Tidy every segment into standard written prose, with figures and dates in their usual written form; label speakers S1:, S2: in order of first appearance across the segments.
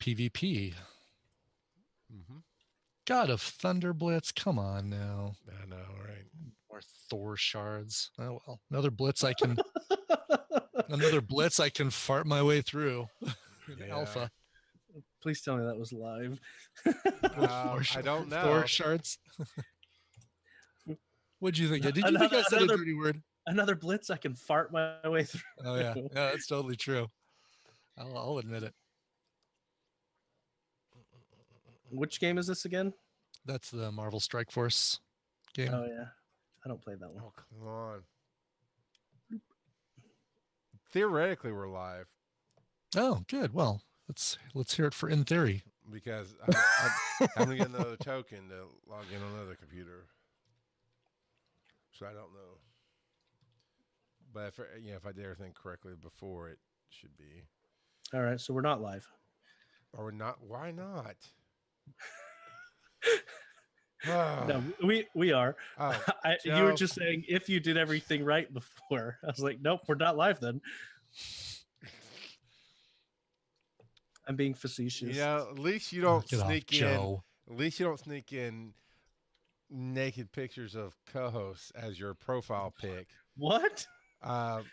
S1: PvP.
S2: Mm-hmm.
S1: God of Thunder Blitz. Come on now.
S2: I know, right?
S1: More Thor shards. Oh well. Another blitz I can fart my way through in alpha.
S3: Please tell me that was live.
S2: I don't know.
S1: Thor shards. What'd you think? Did you think I said a dirty word?
S3: Another blitz I can fart my way through.
S1: Oh yeah, that's totally true. I'll admit it.
S3: Which game is this again?
S1: That's the Marvel Strike Force game.
S3: Oh yeah, I don't play that one.
S2: Oh come on. Theoretically, we're live.
S1: Oh, good. Well, let's hear it for in theory.
S2: Because I'm gonna get another token to log in on another computer, so I don't know. But if I did everything correctly before, it should be.
S3: All right, so we're not live.
S2: Or we're not? Why not?
S3: No, we are.
S2: Oh,
S3: you were just saying if you did everything right before. I was like, nope, we're not live then. I'm being facetious.
S2: At least you don't sneak in.
S1: Joe.
S2: At least you don't sneak in naked pictures of co-hosts as your profile pic.
S3: What?
S2: So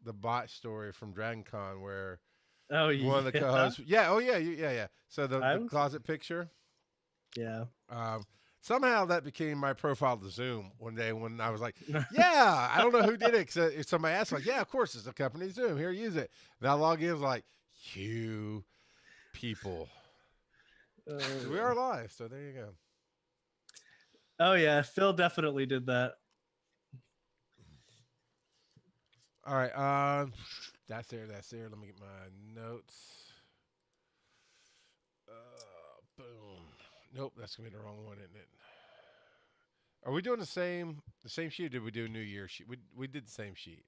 S2: the bot story from Dragon Con where one of the co-hosts. Yeah. So the closet picture.
S3: Yeah.
S2: Somehow that became my profile to Zoom one day when I was like, yeah, I don't know who did it. Because somebody asked, like, yeah, of course, it's a company Zoom. Here, use it. And I log in, like, you people. We are live, so there you go.
S3: Oh, yeah. Phil definitely did that.
S2: All right. That's there. Let me get my notes. Boom. Nope, that's gonna be the wrong one, isn't it? Are we doing the same sheet, or did we do a New Year sheet? We did the same sheet.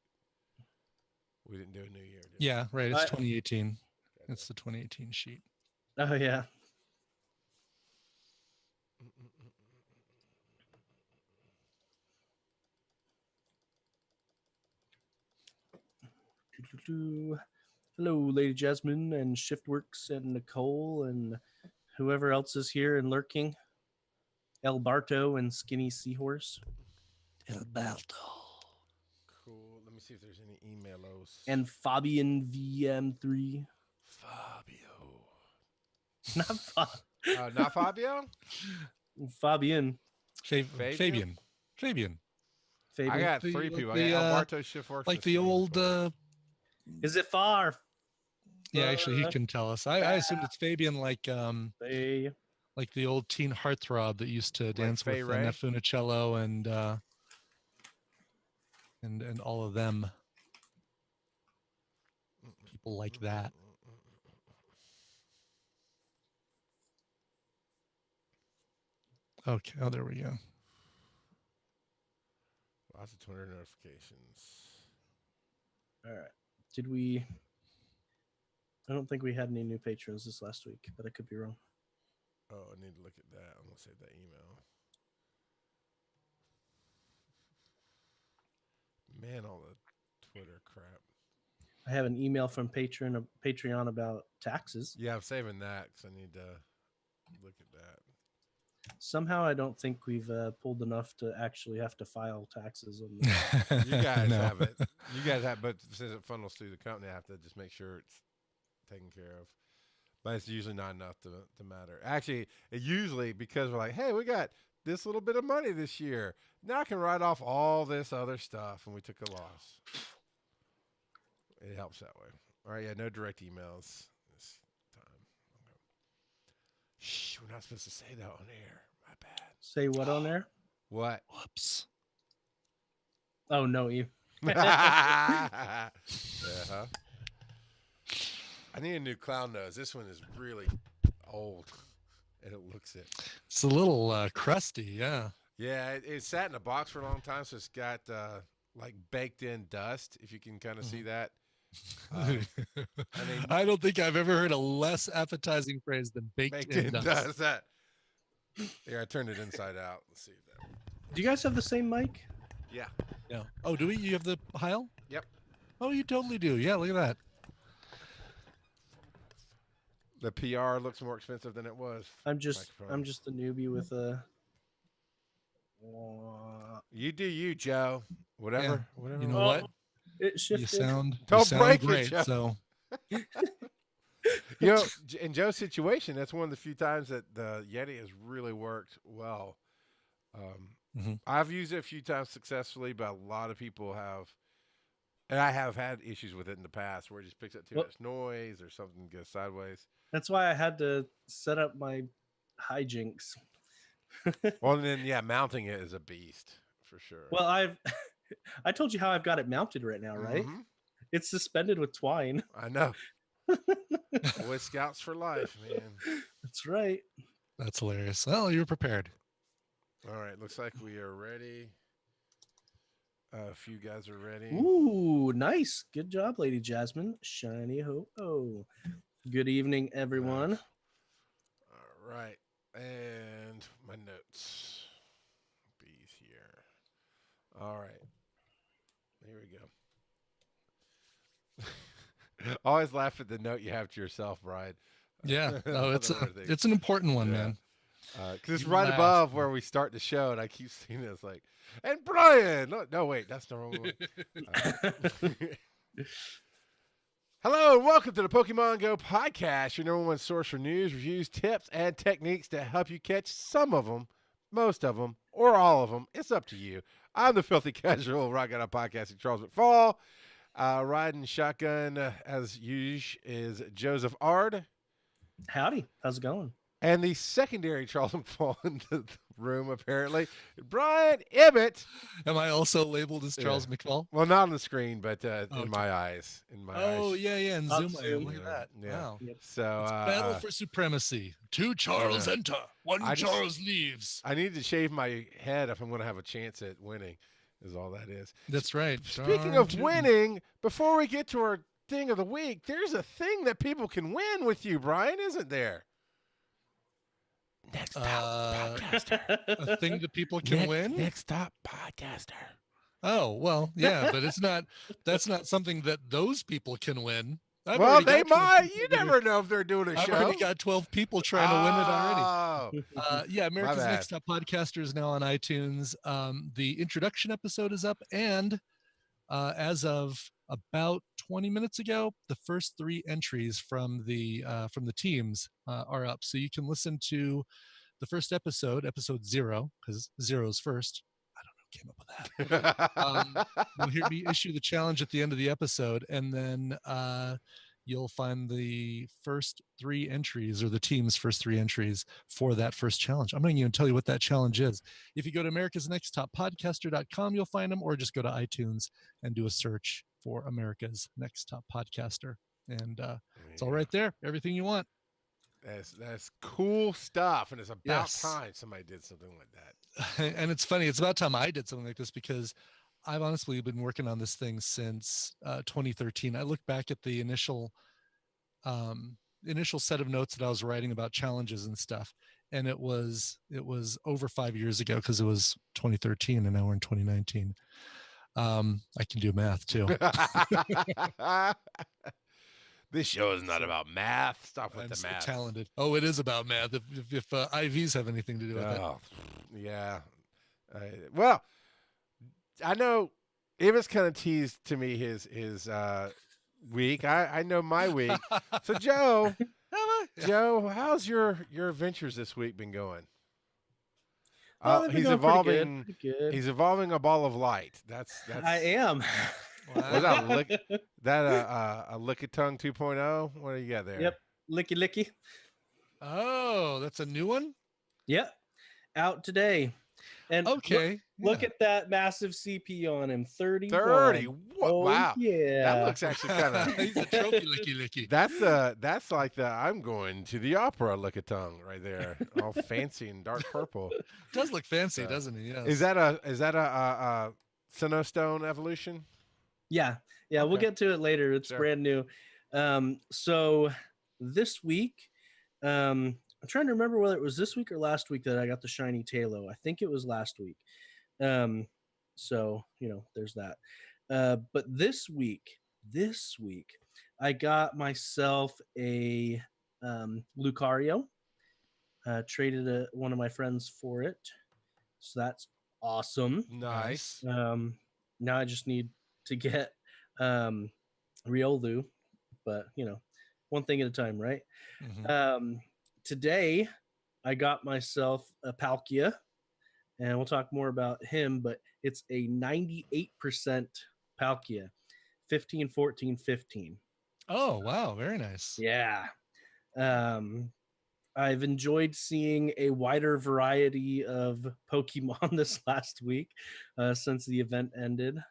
S2: We didn't do a New Year.
S1: Yeah, right. It's 2018. It's the 2018 sheet.
S3: Oh yeah. Hello, Lady Jasmine and Shiftworks and Nicole and whoever else is here and lurking. El Barto and Skinny Seahorse.
S1: El Barto.
S2: Cool. Let me see if there's any emails.
S3: And Fabian VM3.
S2: Fabio.
S3: Not
S2: not Fabio?
S3: Fabian.
S1: Fabian.
S2: I got three people. I got El Barto, Shiftworks.
S1: Like the old...
S3: Is it far?
S1: Yeah, actually, he can tell us. I assumed it's Fabian, like the old teen heartthrob that used to dance with Funicello and all of them. People like that. Okay. Oh, there we go.
S2: Lots of Twitter notifications.
S3: All right. Did we? I don't think we had any new patrons this last week, but I could be wrong.
S2: Oh, I need to look at that. I'm going to save that email. Man, all the Twitter crap.
S3: I have an email from Patreon about taxes.
S2: Yeah, I'm saving that because I need to look at that.
S3: Somehow, I don't think we've pulled enough to actually have to file taxes on
S2: You guys have it. You guys have, but since it funnels through the company, I have to just make sure it's taken care of. But it's usually not enough to matter. Actually, it usually, because we're like, hey, we got this little bit of money this year. Now I can write off all this other stuff, and we took a loss. It helps that way. All right, yeah, no direct emails this time. Okay. Shh, we're not supposed to say that on air. My bad.
S3: Say what on there?
S2: What?
S1: Whoops.
S3: Oh, no, you.
S2: I need a new clown nose. This one is really old, and it looks it.
S1: It's a little crusty, yeah.
S2: Yeah, it sat in a box for a long time, so it's got like baked in dust. If you can kind of see that.
S1: I don't think I've ever heard a less appetizing phrase than baked in dust.
S2: That. Yeah, I turned it inside out. Let's see that.
S3: Do you guys have the same mic?
S2: Yeah.
S1: Yeah. Oh, do we? You have the Heil?
S2: Yep.
S1: Oh, you totally do. Yeah, look at that.
S2: The PR looks more expensive than it was.
S3: I'm just a newbie with a.
S2: You do you, Joe. Whatever.
S1: You know what?
S3: It shifted.
S2: Don't break
S1: great,
S2: it, Joe.
S1: So.
S2: In Joe's situation, that's one of the few times that the Yeti has really worked well. I've used it a few times successfully, but a lot of people have, and I have had issues with it in the past where it just picks up too much noise or something goes sideways.
S3: That's why I had to set up my hijinks.
S2: Well, and then mounting it is a beast for sure.
S3: Well, I told you how I've got it mounted right now, right?
S2: Mm-hmm.
S3: It's suspended with twine.
S2: I know. Boy Scouts for life, man.
S3: That's right.
S1: That's hilarious. Well, you're prepared.
S2: All right, looks like we are ready. A few guys are ready.
S3: Ooh, nice. Good job, Lady Jasmine. Shiny ho. Oh, good evening, everyone.
S2: Nice. All right. And my notes. Bees here. All right. Here we go. Always laugh at the note you have to yourself, Brian.
S1: Yeah. No, it's an important one, man.
S2: Because it's right above where we start the show, and I keep seeing it. It's like, and Brian. No, wait, that's the wrong one. Hello, and welcome to the Pokemon GO Podcast, your number one source for news, reviews, tips, and techniques to help you catch some of them, most of them, or all of them. It's up to you. I'm the filthy casual rocking out podcasting Charles McFall. Riding shotgun, as usual, is Joseph Ard.
S3: Howdy. How's it going?
S2: And the secondary Charles McFall into the room, apparently, Brian Emmett.
S1: Am I also labeled as Charles McFall?
S2: Well, not on the screen, but in my eyes.
S1: Yeah, in Zoom. Look at that.
S2: Yeah.
S1: Wow.
S3: Yep.
S2: So
S1: battle for supremacy. 2 Charles enter, 1 Charles leaves.
S2: I need to shave my head if I'm going to have a chance at winning, is all that is.
S1: That's right.
S2: Speaking of winning, before we get to our thing of the week, there's a thing that people can win with you, Brian, isn't there? Next Stop Podcaster.
S1: A thing that people can win?
S2: Next Stop Podcaster.
S1: Oh, well, yeah, but that's not something that those people can win.
S2: Well, they might. You never know if they're doing a show.
S1: I've already got 12 people trying to win it already. Yeah, America's Next Top Podcaster is now on iTunes. The introduction episode is up, and as of about 20 minutes ago, the first 3 entries from the teams are up. So you can listen to the first episode 0, because 0 is first. I don't know who came up with that. You'll hear me issue the challenge at the end of the episode, and then you'll find the first 3 entries, or the team's first 3 entries for that first challenge. I'm not even tell you what that challenge is. If you go to americasnexttop.podcaster.com, you'll find them, or just go to iTunes and do a search for America's Next Top Podcaster. And it's all right there. Everything you want.
S2: That's cool stuff. And it's about time somebody did something like that.
S1: And it's funny. It's about time I did something like this, because I've honestly been working on this thing since 2013. I look back at the initial set of notes that I was writing about challenges and stuff, and it was over 5 years ago, because it was 2013 and now we're in 2019. I can do math too.
S2: This show is not about math. Stop with the math.
S1: Talented. Oh, it is about math. If IVs have anything to do with it.
S2: Yeah. Well, I know Emmett's kind of teased to me his week. I know my week. So Joe, how's your adventures this week been going? He's evolving. Pretty good. He's evolving a ball of light. That's.
S3: I am.
S2: Wow. Was that a Lickitung 2.0? What do you got there?
S3: Yep, Licky.
S1: Oh, that's a new one.
S3: Yep, out today. And look at that massive CP on him. 30.
S2: Wow.
S3: Yeah.
S2: That looks actually kind of.
S1: He's a trophy licky.
S2: That's like the I'm going to the opera Lickitung right there, all fancy and dark purple.
S1: Does look fancy, doesn't he? Yes.
S2: Is that a Sinnoh evolution?
S3: Yeah. Okay. We'll get to it later. It's brand new. So this week, I'm trying to remember whether it was this week or last week that I got the shiny Tailo. I think it was last week. So, there's that. But this week, I got myself a Lucario. Traded one of my friends for it, so that's awesome.
S2: Nice.
S3: Now I just need to get Riolu, but one thing at a time, right?
S1: Mm-hmm.
S3: Today I got myself a Palkia, and we'll talk more about him, but it's a 98% Palkia, 15, 14, 15.
S1: Oh, wow. Very nice.
S3: Yeah. I've enjoyed seeing a wider variety of Pokemon this last week since the event ended.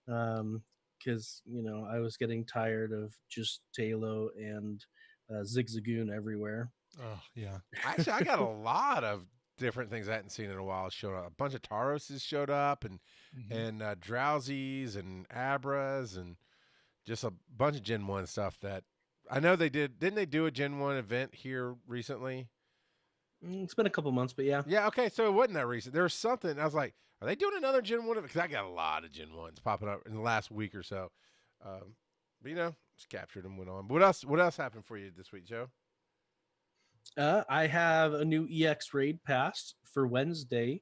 S3: Because, I was getting tired of just Talo and Zigzagoon everywhere.
S1: Oh, yeah.
S2: Actually, I got a lot of different things I hadn't seen in a while showed up. A bunch of Tauroses showed up, and Drowsies and Abras, and just a bunch of Gen 1 stuff that I know they did. Didn't they do a Gen 1 event here recently?
S3: It's been a couple months, but yeah.
S2: Yeah, okay, so it wasn't that recent. There was something. I was like, are they doing another Gen 1 event? Because I got a lot of Gen 1s popping up in the last week or so. But, just captured and went on. But what else happened for you this week, Joe?
S3: I have a new EX raid pass for Wednesday.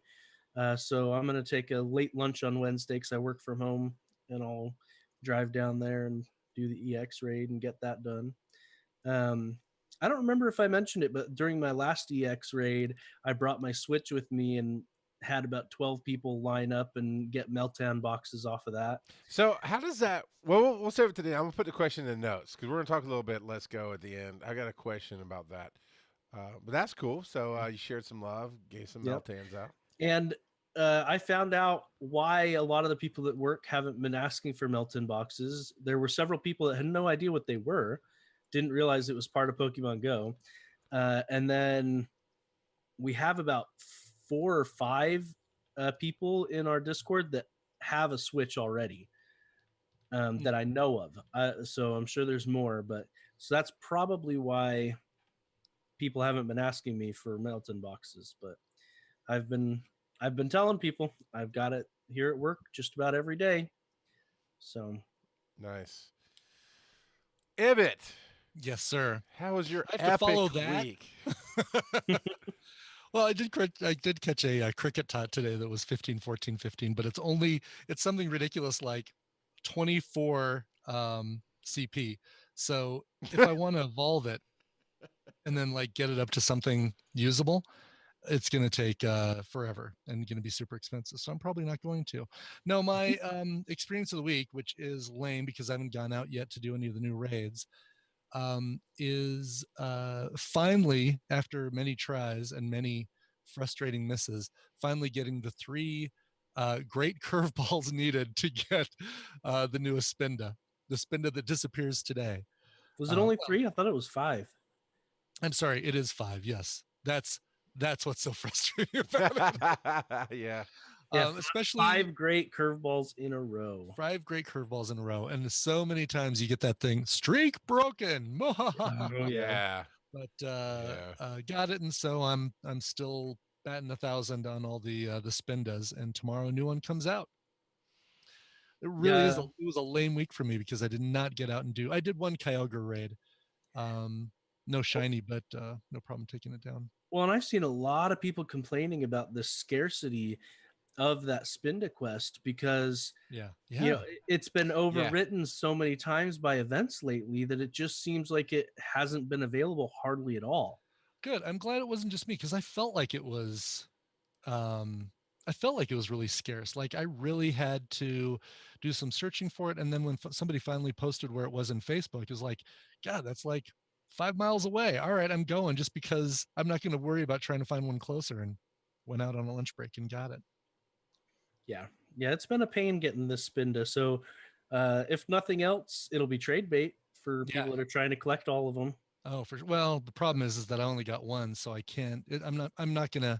S3: So I'm going to take a late lunch on Wednesday because I work from home, and I'll drive down there and do the EX raid and get that done. I don't remember if I mentioned it, but during my last EX raid, I brought my Switch with me and had about 12 people line up and get Meltan boxes off of that.
S2: So how does that? Well, we'll save it today. I'm gonna put the question in the notes because we're gonna talk a little bit. Let's go at the end. I got a question about that, but that's cool. So you shared some love, gave some Meltans out,
S3: and I found out why a lot of the people at work haven't been asking for Meltan boxes. There were several people that had no idea what they were, didn't realize it was part of Pokemon Go, and then we have about 4 or 5 people in our Discord that have a Switch already that I know of. So I'm sure there's more, but so that's probably why people haven't been asking me for Melton boxes. But I've been telling people I've got it here at work just about every day. So
S2: nice. Ibbot.
S1: Yes, sir.
S2: How was your
S1: I have to follow that
S2: week?
S1: Well, I did catch a cricket tot today that was 15, 14, 15, but it's something ridiculous like 24 CP. So if I want to evolve it and then like get it up to something usable, it's going to take forever and going to be super expensive. So I'm probably not going to. No, my experience of the week, which is lame because I haven't gone out yet to do any of the new raids, is finally, after many tries and many frustrating misses, finally getting the 3 great curveballs needed to get the newest Spinda, the Spinda that disappears today.
S3: Was it only 3? I thought it was 5.
S1: I'm sorry, it is 5. Yes, that's what's so frustrating about
S2: it. Yeah.
S3: Especially 5 great curveballs in a row.
S1: 5 great curveballs in a row, and so many times you get that thing streak broken.
S2: Oh yeah.
S1: But got it, and so I'm still batting 1,000 on all the Spindas, and tomorrow a new one comes out. It really is. It was a lame week for me because I did not get out and do. I did one Kyogre raid, no shiny, but no problem taking it down.
S3: Well, and I've seen a lot of people complaining about the scarcity of that Spinda quest because it's been overwritten so many times by events lately that it just seems like it hasn't been available hardly at all.
S1: Good. I'm glad it wasn't just me because I felt like it was really scarce. Like I really had to do some searching for it, and then when somebody finally posted where it was in Facebook, it was like, God, that's like 5 miles away. All right, I'm going just because I'm not going to worry about trying to find one closer, and went out on a lunch break and got it.
S3: Yeah, it's been a pain getting this Spinda. So if nothing else, it'll be trade bait for people that are trying to collect all of them.
S1: Oh, well, the problem is that I only got one, so I can't. I'm not gonna.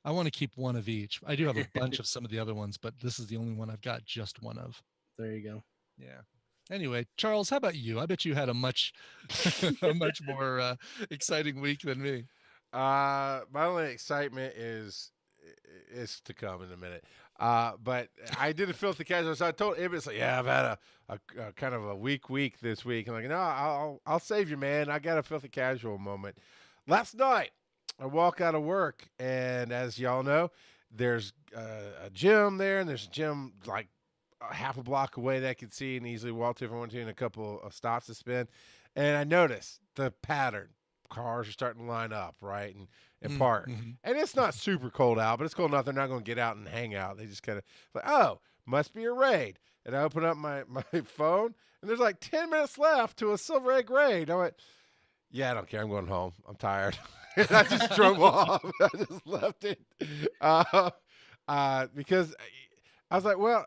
S1: I want to keep one of each. I do have a bunch of some of the other ones, but this is the only one I've got just one of.
S3: There you go.
S1: Yeah. Anyway, Charles, how about you? I bet you had a much more exciting week than me.
S2: My only excitement is to come in a minute. But I did a filthy casual, so I told Ibis, it's like, yeah, I've had a kind of a week this week. I'm like, no, I'll save you, man. I got a filthy casual moment. Last night, I walk out of work, and as y'all know, there's a gym there, and there's a gym like a half a block away that I could see and easily walk to if I want to, and a couple of stops to spend. And I noticed the pattern. Cars are starting to line up, right, and park.
S1: Mm-hmm.
S2: And it's not super cold out, but it's cold enough they're not going to get out and hang out. They just kind of like, oh, must be a raid. And I open up my phone, and there's like 10 minutes left to a Silver Egg raid. I went, yeah, I don't care. I'm going home. I'm tired. And I just drove off. I just left it because I was like, well,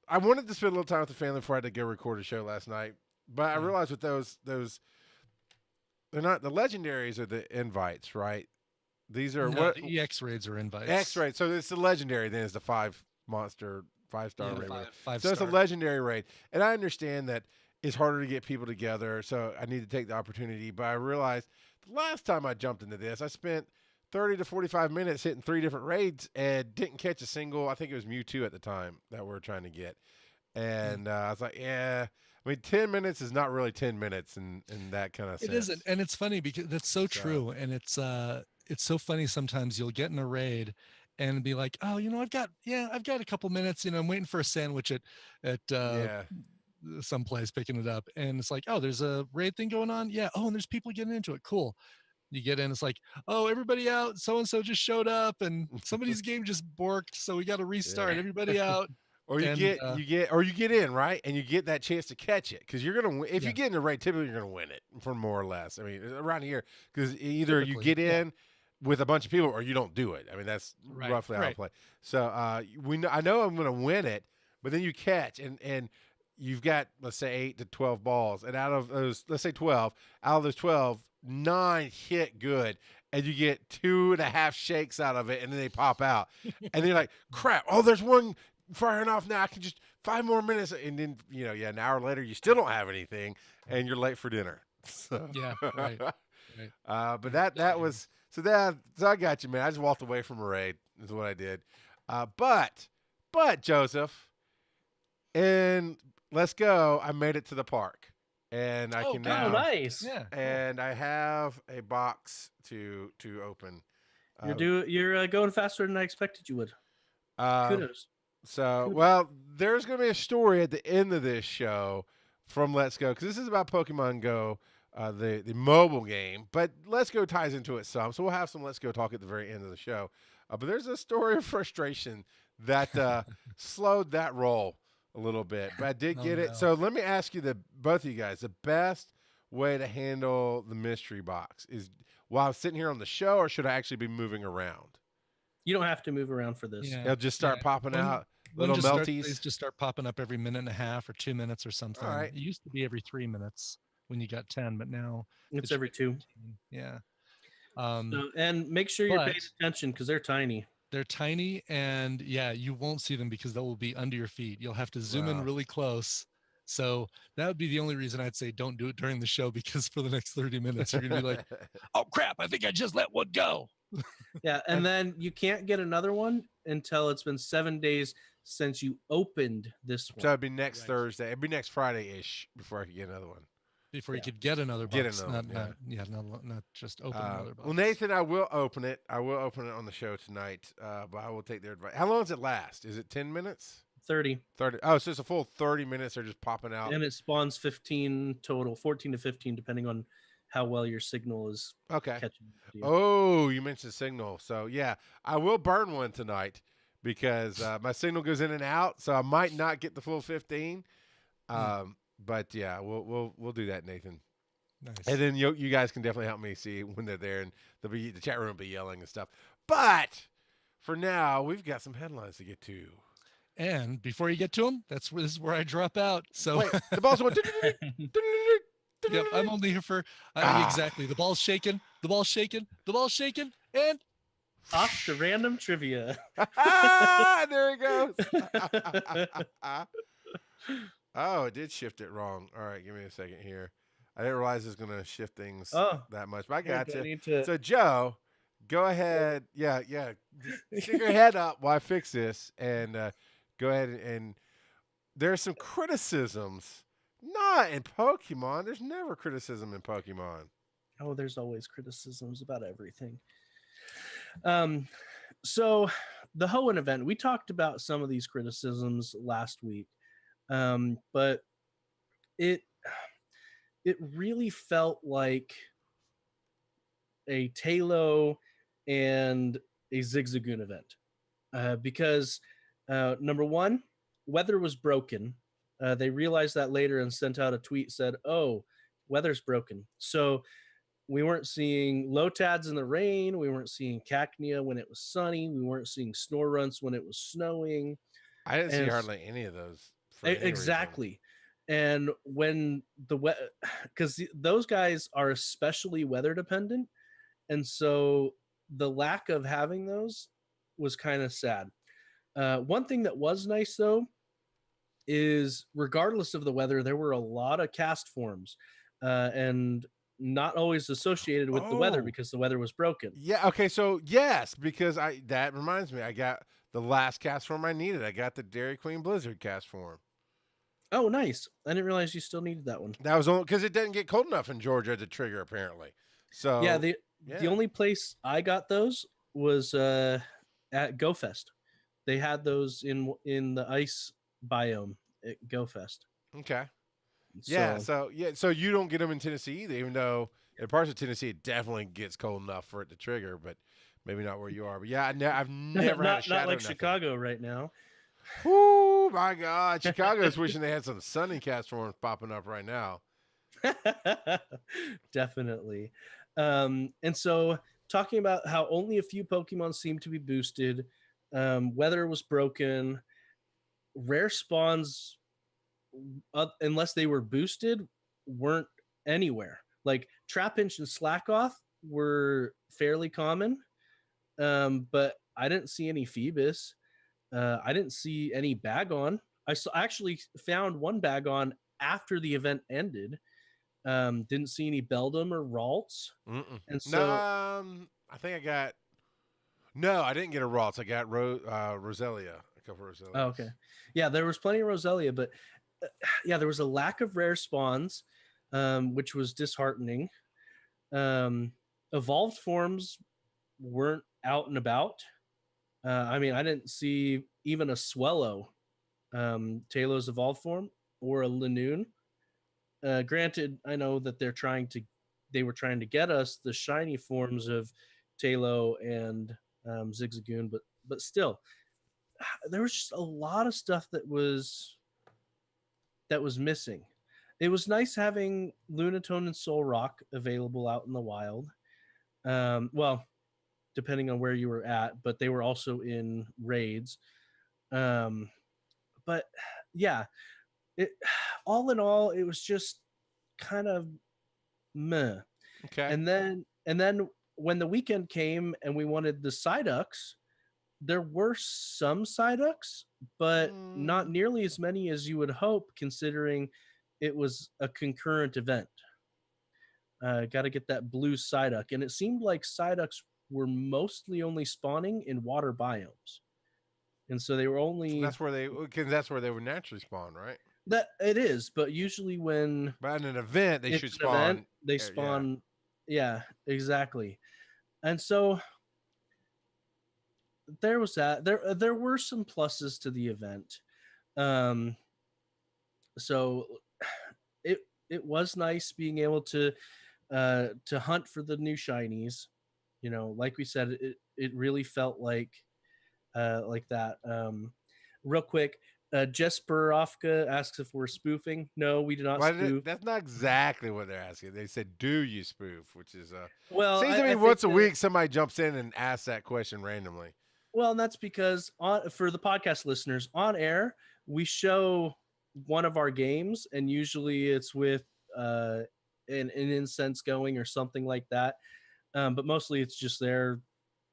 S2: I wanted to spend a little time with the family before I had to go record a show last night. But I realized with those they're not the legendaries are the invites, right? These are
S1: what the EX raids are invites.
S2: X raid. So it's the legendary. Then it's the 5-star raid.
S1: Five
S2: so
S1: star.
S2: it's a legendary raid, and I understand that it's harder to get people together. So I need to take the opportunity. But I realized the last time I jumped into this, I spent 30 to 45 minutes hitting 3 different raids and didn't catch a single. I think it was Mewtwo at the time that we were trying to get, and I was like, yeah. I mean, 10 minutes is not really 10 minutes in that kind of sense.
S1: It isn't. And it's funny because that's so true. And it's so funny. Sometimes you'll get in a raid and be like, oh, I've got a couple minutes, I'm waiting for a sandwich at someplace picking it up. And it's like, oh, there's a raid thing going on. Yeah. Oh, and there's people getting into it. Cool. You get in, it's like, oh, everybody out. So-and-so just showed up and somebody's game just borked. So we got to restart. Everybody out.
S2: Or you get in, right, and you get that chance to catch it because you're gonna. If you get in the raid, typically you're gonna win it for more or less. I mean, around here, because either you get in with a bunch of people or you don't do it. I mean, that's roughly how I play. So I know I'm gonna win it, but then you catch and you've got, let's say, 8 to 12 balls, and out of those, let's say 12, out of those 12, 9 hit good. And you get 2.5 shakes out of it, and then they pop out, and then you're like, crap! Oh, there's one firing off now. I can just 5 more minutes, and then an hour later you still don't have anything, and you're late for dinner. So.
S1: Yeah, right.
S2: But that was so I got you, man. I just walked away from a raid. Is what I did. But Joseph, and let's go. I made it to the park, and I can now.
S3: Oh, nice.
S1: Yeah.
S2: And I have a box to open.
S3: You're going faster than I expected you would. Kudos.
S2: So, well, there's going to be a story at the end of this show from Let's Go, because this is about Pokemon Go, the mobile game, but Let's Go ties into it some, so we'll have some Let's Go talk at the very end of the show. But there's a story of frustration that slowed that roll a little bit, but I did get it. So let me ask you, both of you guys, the best way to handle the mystery box is while I'm sitting here on the show, or should I actually be moving around?
S3: You don't have to move around for this.
S2: It'll just start popping out. Little melties.
S1: Just start popping up every minute and a half or 2 minutes or something.
S2: All right.
S1: It used to be every 3 minutes when you got 10, but now
S3: it's every 2.
S1: Yeah.
S3: And make sure you're paying attention because they're tiny.
S1: They're tiny, and you won't see them because they will be under your feet. You'll have to zoom in really close. So that would be the only reason I'd say don't do it during the show, because for the next 30 minutes you're gonna be like, oh crap, I think I just let one go.
S3: Yeah, and then you can't get another one until it's been 7 days since you opened this one.
S2: So it'd be next Thursday. It'd be next Friday-ish before I could get another one.
S1: Before you could get another box. Not just open another box.
S2: Well, Nathan, I will open it. I will open it on the show tonight, but I will take their advice. How long does it last? Is it 10 minutes?
S3: 30.
S2: Oh, so it's a full 30 minutes. They're just popping out.
S3: And it spawns 15 total, 14 to 15, depending on how well your signal is catching.
S2: Oh, you mentioned signal. So, yeah, I will burn one tonight because my signal goes in and out, so I might not get the full 15. But, yeah, we'll do that, Nathan.
S1: Nice.
S2: And then you guys can definitely help me see when they're there, and the chat room will be yelling and stuff. But for now, we've got some headlines to get to.
S1: And before you get to them, this is where I drop out. So
S2: wait, the ball's going.
S1: Yep, I'm only here for exactly. The ball's shaking. The ball's shaking. The ball's shaking. And
S3: off to random trivia.
S2: There it goes. Oh, it did shift it wrong. All right, give me a second here. I didn't realize it was going to shift things that much, but I got you. So, Joe, go ahead. Yeah. Just stick your head up while I fix this, and go ahead and there's some criticisms. Not in Pokemon. There's never criticism in Pokemon.
S3: Oh, there's always criticisms about everything. So the Hoenn event, we talked about some of these criticisms last week, but it really felt like a Talo and a Zigzagoon event, because number one, weather was broken. They realized that later and sent out a tweet, said, "Oh, weather's broken." So we weren't seeing Lotads in the rain. We weren't seeing Cacnea when it was sunny. We weren't seeing Snorrunts when it was snowing.
S2: I didn't see hardly any of those.
S3: Exactly. And when because those guys are especially weather dependent. And so the lack of having those was kind of sad. One thing that was nice, though, is regardless of the weather, there were a lot of cast forms. And not always associated with the weather because the weather was broken.
S2: Yeah. Okay. So yes, because that reminds me, I got the last cast form I needed. I got the Dairy Queen Blizzard cast form.
S3: Oh, nice! I didn't realize you still needed that one.
S2: That was only because it didn't get cold enough in Georgia to trigger, apparently. So
S3: yeah, the only place I got those was at Go Fest. They had those in the ice biome at Go Fest.
S2: Okay. So you don't get them in Tennessee either, even though in parts of Tennessee it definitely gets cold enough for it to trigger, but maybe not where you are. But yeah, I've never had a shadow.
S3: Not like Chicago right now.
S2: Oh my God, Chicago's wishing they had some sunny cast forms popping up right now.
S3: Definitely. And so talking about how only a few Pokemon seem to be boosted, weather was broken, rare spawns, unless they were boosted, weren't anywhere. Like Trapinch and Slackoth were fairly common, but I didn't see any Phoebus. I didn't see any Bagon. I actually found one Bagon after the event ended. Didn't see any Beldum or Ralts.
S2: And so I think I got. No, I didn't get a Ralts. I got Roselia. A couple of Roselias.
S3: Oh, okay. Yeah, there was plenty of Roselia, but there was a lack of rare spawns, which was disheartening. Evolved forms weren't out and about. I didn't see even a Swellow, Talo's evolved form, or a Linoon. Granted, I know that they were trying to get us the shiny forms of Talo and Zigzagoon, but still, there was just a lot of stuff that was missing. It was nice having Lunatone and Solrock available out in the wild. Well, depending on where you were at, but they were also in raids. But yeah, all in all, it was just kind of meh.
S2: Okay.
S3: And then when the weekend came and we wanted the Psyducks, there were some Psyducks, but not nearly as many as you would hope, considering it was a concurrent event. Got to get that blue Psyduck. And it seemed like Psyducks were mostly only spawning in water biomes. And so they were only...
S2: That's where they would naturally spawn, right?
S3: That it is, but usually when...
S2: But in an event, they should spawn...
S3: They spawn... Yeah, exactly. And so... There was that. There were some pluses to the event. So it was nice being able to hunt for the new shinies. You know, like we said, it really felt like that. Real quick, Jesper Ofka asks if we're spoofing. No, we do not spoof.
S2: That's not exactly what they're asking. They said, "Do you spoof?" Which is
S3: well,
S2: seems to me once a week somebody jumps in and asks that question randomly.
S3: Well, and that's because for the podcast listeners, on air, we show one of our games, and usually it's with an incense going or something like that. But mostly it's just there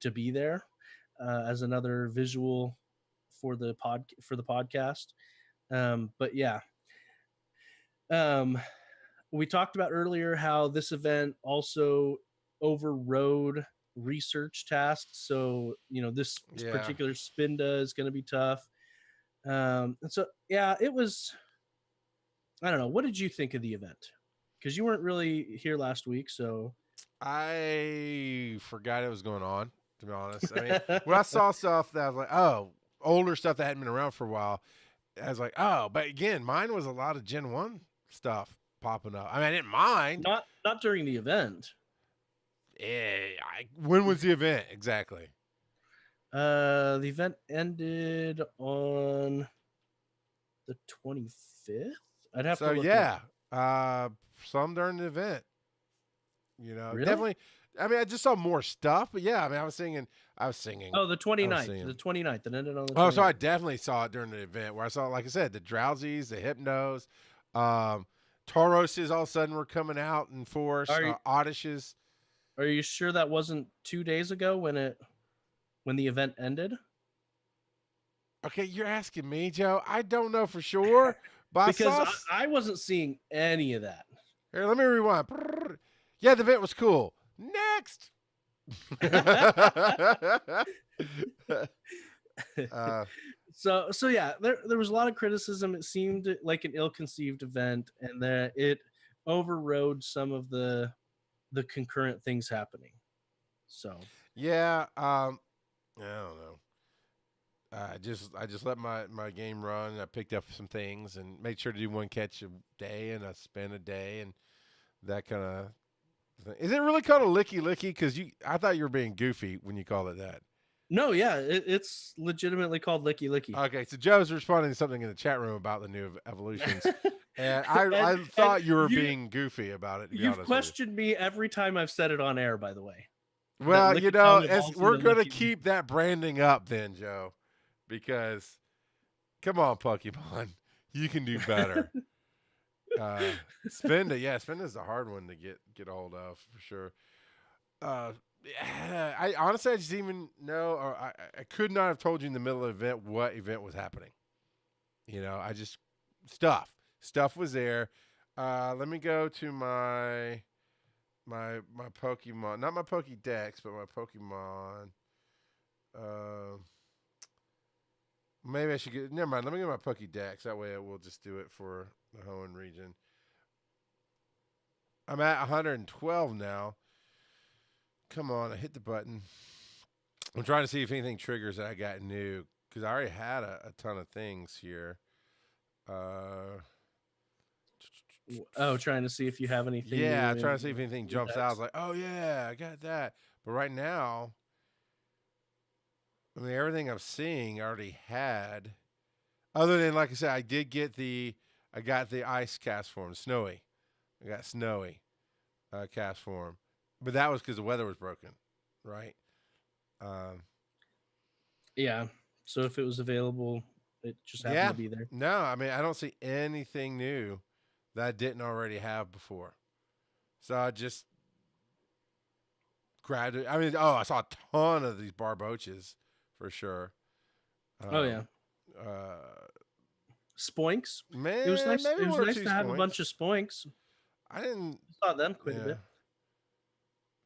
S3: to be there as another visual for the podcast. But yeah. We talked about earlier how this event also overrode research tasks. So, this particular Spinda is going to be tough. And so, yeah, it was, I don't know. What did you think of the event? Because you weren't really here last week, so.
S2: I forgot it was going on, to be honest. I mean, when I saw stuff that I was like, oh, older stuff that hadn't been around for a while, I was like, oh. But again, mine was a lot of Gen 1 stuff popping up. I mean, I didn't mind.
S3: Not during the event.
S2: When was the event exactly?
S3: The event ended on the 25th. I'd have to look.
S2: Yeah. Some during the event.
S3: Really?
S2: Definitely. I mean, I just saw more stuff, but yeah, I mean, I was singing.
S3: Oh, the 29th. The 29th. It ended on the 29th.
S2: Oh, so I definitely saw it during the event where I saw, like I said, the Drowsies, the Hypnos, Tauroses all of a sudden were coming out in force. Oddishes.
S3: Are you sure that wasn't 2 days ago when the event ended?
S2: Okay, you're asking me, Joe. I don't know for sure, but
S3: because I wasn't seeing any of that.
S2: Here, let me rewind. Yeah, the event was cool. Next.
S3: So yeah, there was a lot of criticism. It seemed like an ill-conceived event, and that it overrode some of the concurrent things happening. So
S2: yeah, I don't know. I just let my game run. I picked up some things and made sure to do one catch a day, and I spent a day and that kind of thing. Is it really called a licky? Because I thought you were being goofy when you call it that.
S3: No, yeah, it's legitimately called licky.
S2: Okay, so Joe's responding to something in the chat room about the new evolutions, and I thought you were being goofy about it.
S3: You've questioned me every time I've said it on air, by the way.
S2: Well, we're going to keep that branding up then, Joe, because come on, Pokemon, you can do better. Spinda's a hard one to get a hold of for sure. I honestly, I just didn't even know, or I could not have told you in the middle of the event what event was happening. I just stuff was there. Let me go to my Pokemon, not my Pokédex, but my Pokemon. Maybe I should get. Never mind. Let me get my Pokédex. That way, we'll just do it for the Hoenn region. I'm at 112 now. Come on, I hit the button. I'm trying to see if anything triggers that I got new, because I already had a ton of things here.
S3: Trying to see if you have anything.
S2: Yeah, I'm trying to see if anything jumps out. I was like, oh yeah, I got that. But right now, I mean, everything I'm seeing I already had. Other than, like I said, I got the ice cast form, snowy. I got snowy cast form. But that was because the weather was broken, right?
S3: Yeah. So if it was available, it just happened to be there.
S2: No, I mean, I don't see anything new that I didn't already have before. So I just grabbed it. I mean, I saw a ton of these Barboaches for sure.
S3: Spoinks.
S2: Man,
S3: it was nice. It was nice to have a bunch of Spoinks.
S2: I didn't
S3: saw them quite a bit.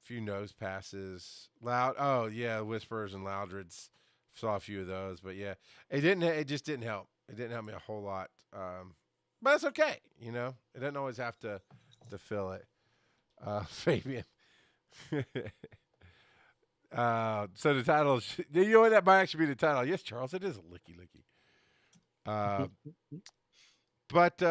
S2: Few nose passes, loud. Oh yeah, Whisperers and Loudreds. Saw a few of those, but yeah, it just didn't help. It didn't help me a whole lot. But it's okay. It doesn't always have to fill it. Fabian. So the title, that might actually be the title. Yes, Charles, it is a licky. But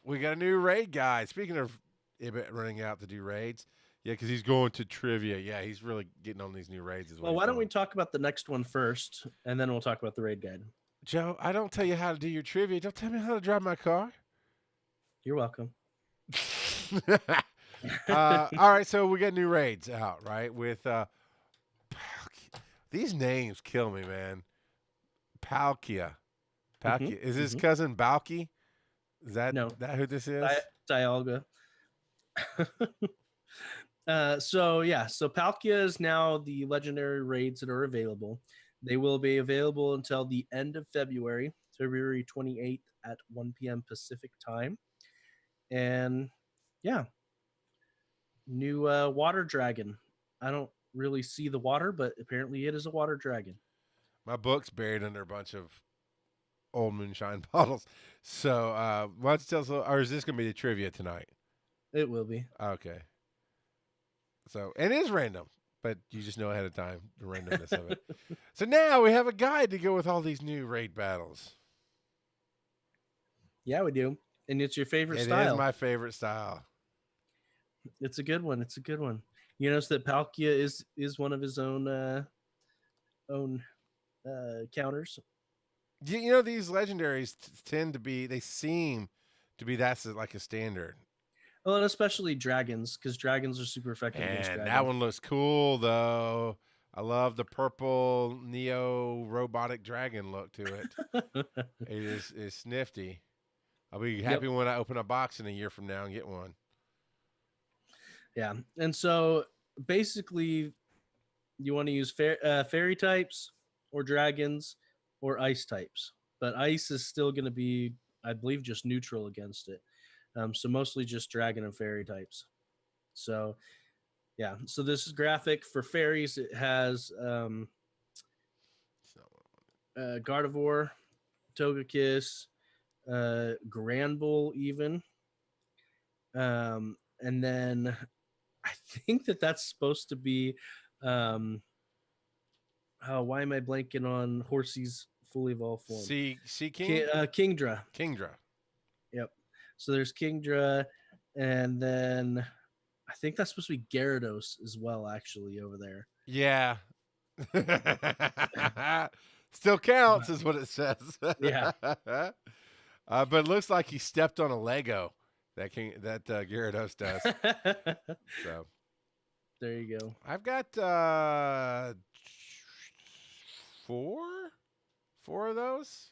S2: we got a new raid guy. Speaking of Ibit running out to do raids. Yeah, because he's going to trivia. Yeah, he's really getting on these new raids as well.
S3: Well, why don't we talk about the next one first, and then we'll talk about the raid guide.
S2: Joe, I don't tell you how to do your trivia. Don't tell me how to drive my car.
S3: You're welcome.
S2: All right, so we got new raids out, right? With these names kill me, man. Palkia. Is his cousin Balky? Is that who this is?
S3: Dialga. So Palkia is now the legendary raids that are available. They will be available until the end of February 28th at 1 p.m. Pacific time. And new water dragon I don't really see the water, but apparently it is a water dragon.
S2: My book's buried under a bunch of old moonshine bottles. So, why don't you tell us, or is this going to be the trivia tonight?
S3: It will be.
S2: Okay. So, and it is random, but you just know ahead of time the randomness of it. So now we have a guide to go with all these new raid battles.
S3: Yeah, we do. And it's your favorite
S2: It
S3: style.
S2: It is my favorite style.
S3: It's a good one. It's a good one. You notice that Palkia is one of his own counters.
S2: You know, these legendaries tend to be, they seem to be, that's like a standard.
S3: Well, and especially dragons, because dragons are super effective against dragons.
S2: That one looks cool, though. I love the purple Neo robotic dragon look to it. It is nifty. I'll be happy when I open a box in a year from now and get one.
S3: Yeah, and so basically, you want to use fairy types or dragons or ice types, but ice is still going to be, I believe, just neutral against it. So mostly just dragon and fairy types. So yeah, so this is graphic for fairies. It has Gardevoir, Togekiss, Granbull even. And then I think that's supposed to be why am I blanking on Horsey's fully evolved form?
S2: King?
S3: Kingdra. Yep. So there's Kingdra, and then I think that's supposed to be Gyarados as well, actually, over there.
S2: Yeah. Still counts is what it says.
S3: Yeah.
S2: But it looks like he stepped on a Lego. That Gyarados does. So
S3: there you go.
S2: I've got four of those.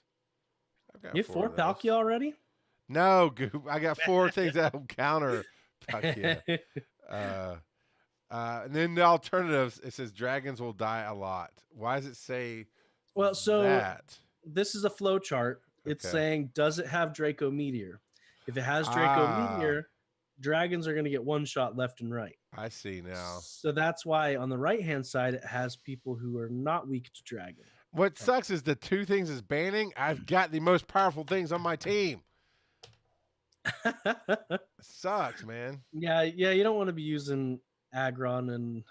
S3: You have four Palkia already?
S2: No, Goop. I got four things that will counter Palkia. And then the alternatives, it says dragons will die a lot. Why does it say that?
S3: This is a flow chart. It's saying, does it have Draco Meteor? If it has Draco Meteor, dragons are going to get one shot left and right.
S2: I see now.
S3: So that's why on the right-hand side, it has people who are not weak to dragon.
S2: What sucks is the two things is banning. I've got the most powerful things on my team. Sucks, man.
S3: Yeah. You don't want to be using Aggron and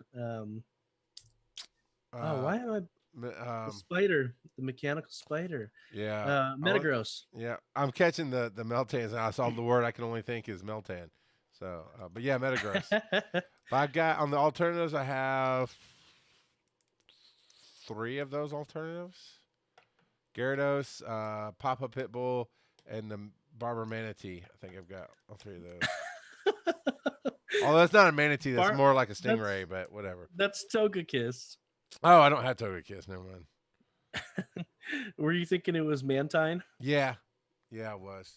S3: why am I the spider, the mechanical spider?
S2: Yeah,
S3: Metagross.
S2: Yeah, I'm catching the Meltans, and I saw the word I can only think is Meltan. So, but yeah, Metagross. I got on the alternatives. I have 3 of those alternatives: Gyarados, Papa Pitbull, and the Barber Manatee. I think I've got all 3 of those. Oh, that's not a manatee. That's more like a stingray, but whatever.
S3: That's Togekiss.
S2: Oh, I don't have Togekiss. Never mind.
S3: Were you thinking it was Mantine?
S2: Yeah, it was.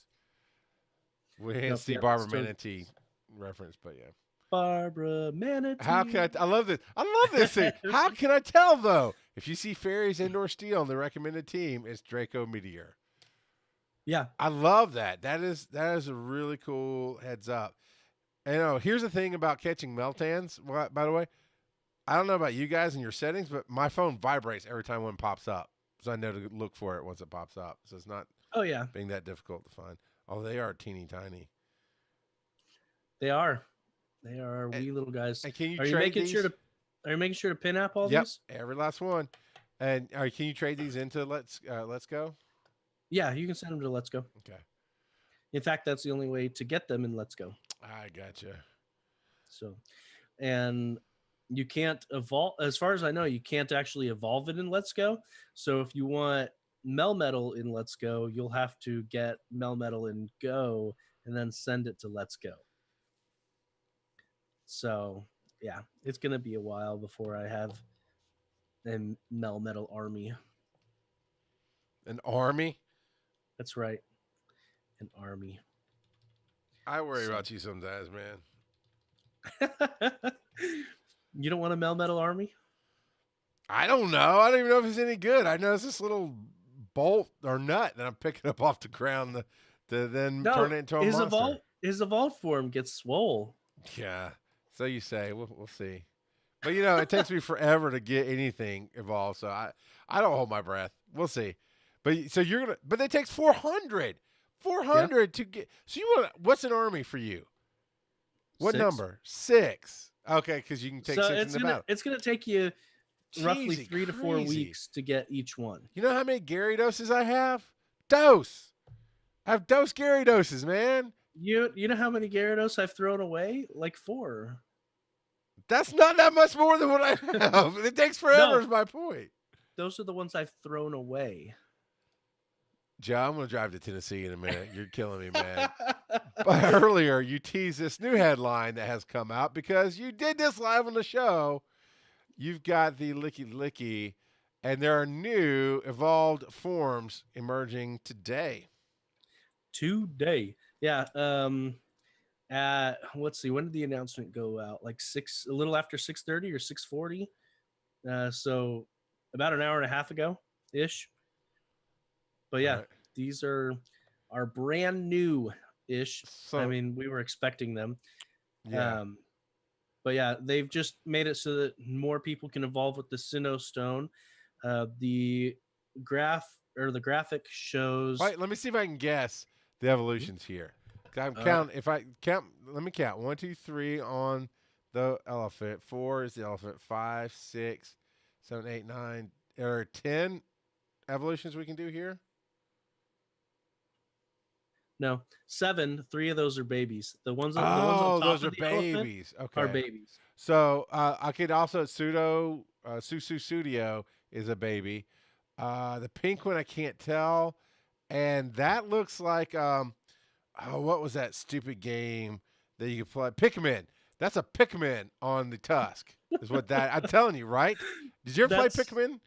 S2: We didn't see Barbara Manatee reference, but yeah.
S3: Barbara Manatee.
S2: How can I love this. I love this thing. How can I tell, though? If you see fairies and/or steel on the recommended team, it's Draco Meteor.
S3: Yeah.
S2: I love that. That is a really cool heads up. And here's the thing about catching Meltans, by the way. I don't know about you guys and your settings, but my phone vibrates every time one pops up. So I know to look for it once it pops up. So it's not being that difficult to find. Oh, they are teeny tiny.
S3: They are. They are wee little guys.
S2: And can you
S3: are you making sure to pin up all these?
S2: Yep, every last one. And can you trade these into Let's Go?
S3: Yeah, you can send them to Let's Go.
S2: Okay.
S3: In fact, that's the only way to get them in Let's Go.
S2: I gotcha.
S3: So, and you can't evolve, as far as I know, you can't actually evolve it in Let's Go. So if you want Melmetal in Let's Go, you'll have to get Melmetal in Go and then send it to Let's Go. So yeah, it's going to be a while before I have a Melmetal army.
S2: An army?
S3: That's right. An army.
S2: I worry about you sometimes, man.
S3: You don't want a Melmetal army?
S2: I don't know. I don't even know if it's any good. I know it's this little bolt or nut that I'm picking up off the ground to then turn it into a monster.
S3: His evolved form gets swole.
S2: Yeah. So you say. We'll see. But it takes me forever to get anything evolved, so I don't hold my breath. We'll see. But so you're gonna, but it takes 400,
S3: Yeah.
S2: to get. So what's an army for you? What
S3: 6.
S2: number? 6. Okay, because you can take
S3: So
S2: 6 in the battle.
S3: it's gonna take you roughly
S2: Jeezy
S3: 3 to 4
S2: crazy.
S3: weeks to get each one.
S2: You know how many Gyarados I have? Dose. I have dose Gyarados, man.
S3: You know how many Gyarados I've thrown away? Like 4.
S2: That's not that much more than what I have. It takes forever.
S3: No.
S2: Is my point.
S3: Those are the ones I've thrown away.
S2: Joe, I'm going to drive to Tennessee in a minute. You're killing me, man. But earlier, you teased this new headline that has come out because you did this live on the show. You've got the Licky Licky, and there are new evolved forms emerging today.
S3: Yeah. Let's see. When did the announcement go out? Like a little after 6:30 or 6:40. So about an hour and a half ago ish. But yeah, right. These are brand new ish. So, I mean, we were expecting them.
S2: Yeah.
S3: But yeah, they've just made it so that more people can evolve with the Sinnoh Stone. The graphic shows.
S2: Wait, let me see if I can guess the evolutions here. I'm counting. If I count, let me count. 1, 2, 3 on the elephant. 4 is the elephant. 5, 6, 7, 8, 9. There are 10 evolutions we can do here.
S3: No, 7. 3 of those are babies. The ones on top
S2: those are
S3: of the
S2: babies. Okay,
S3: are babies.
S2: So I could also Susu Studio is a baby. The pink one I can't tell, and that looks like what was that stupid game that you could play? Pikmin. That's a Pikmin on the tusk. Is what that I'm telling you, right? Did you ever play Pikmin?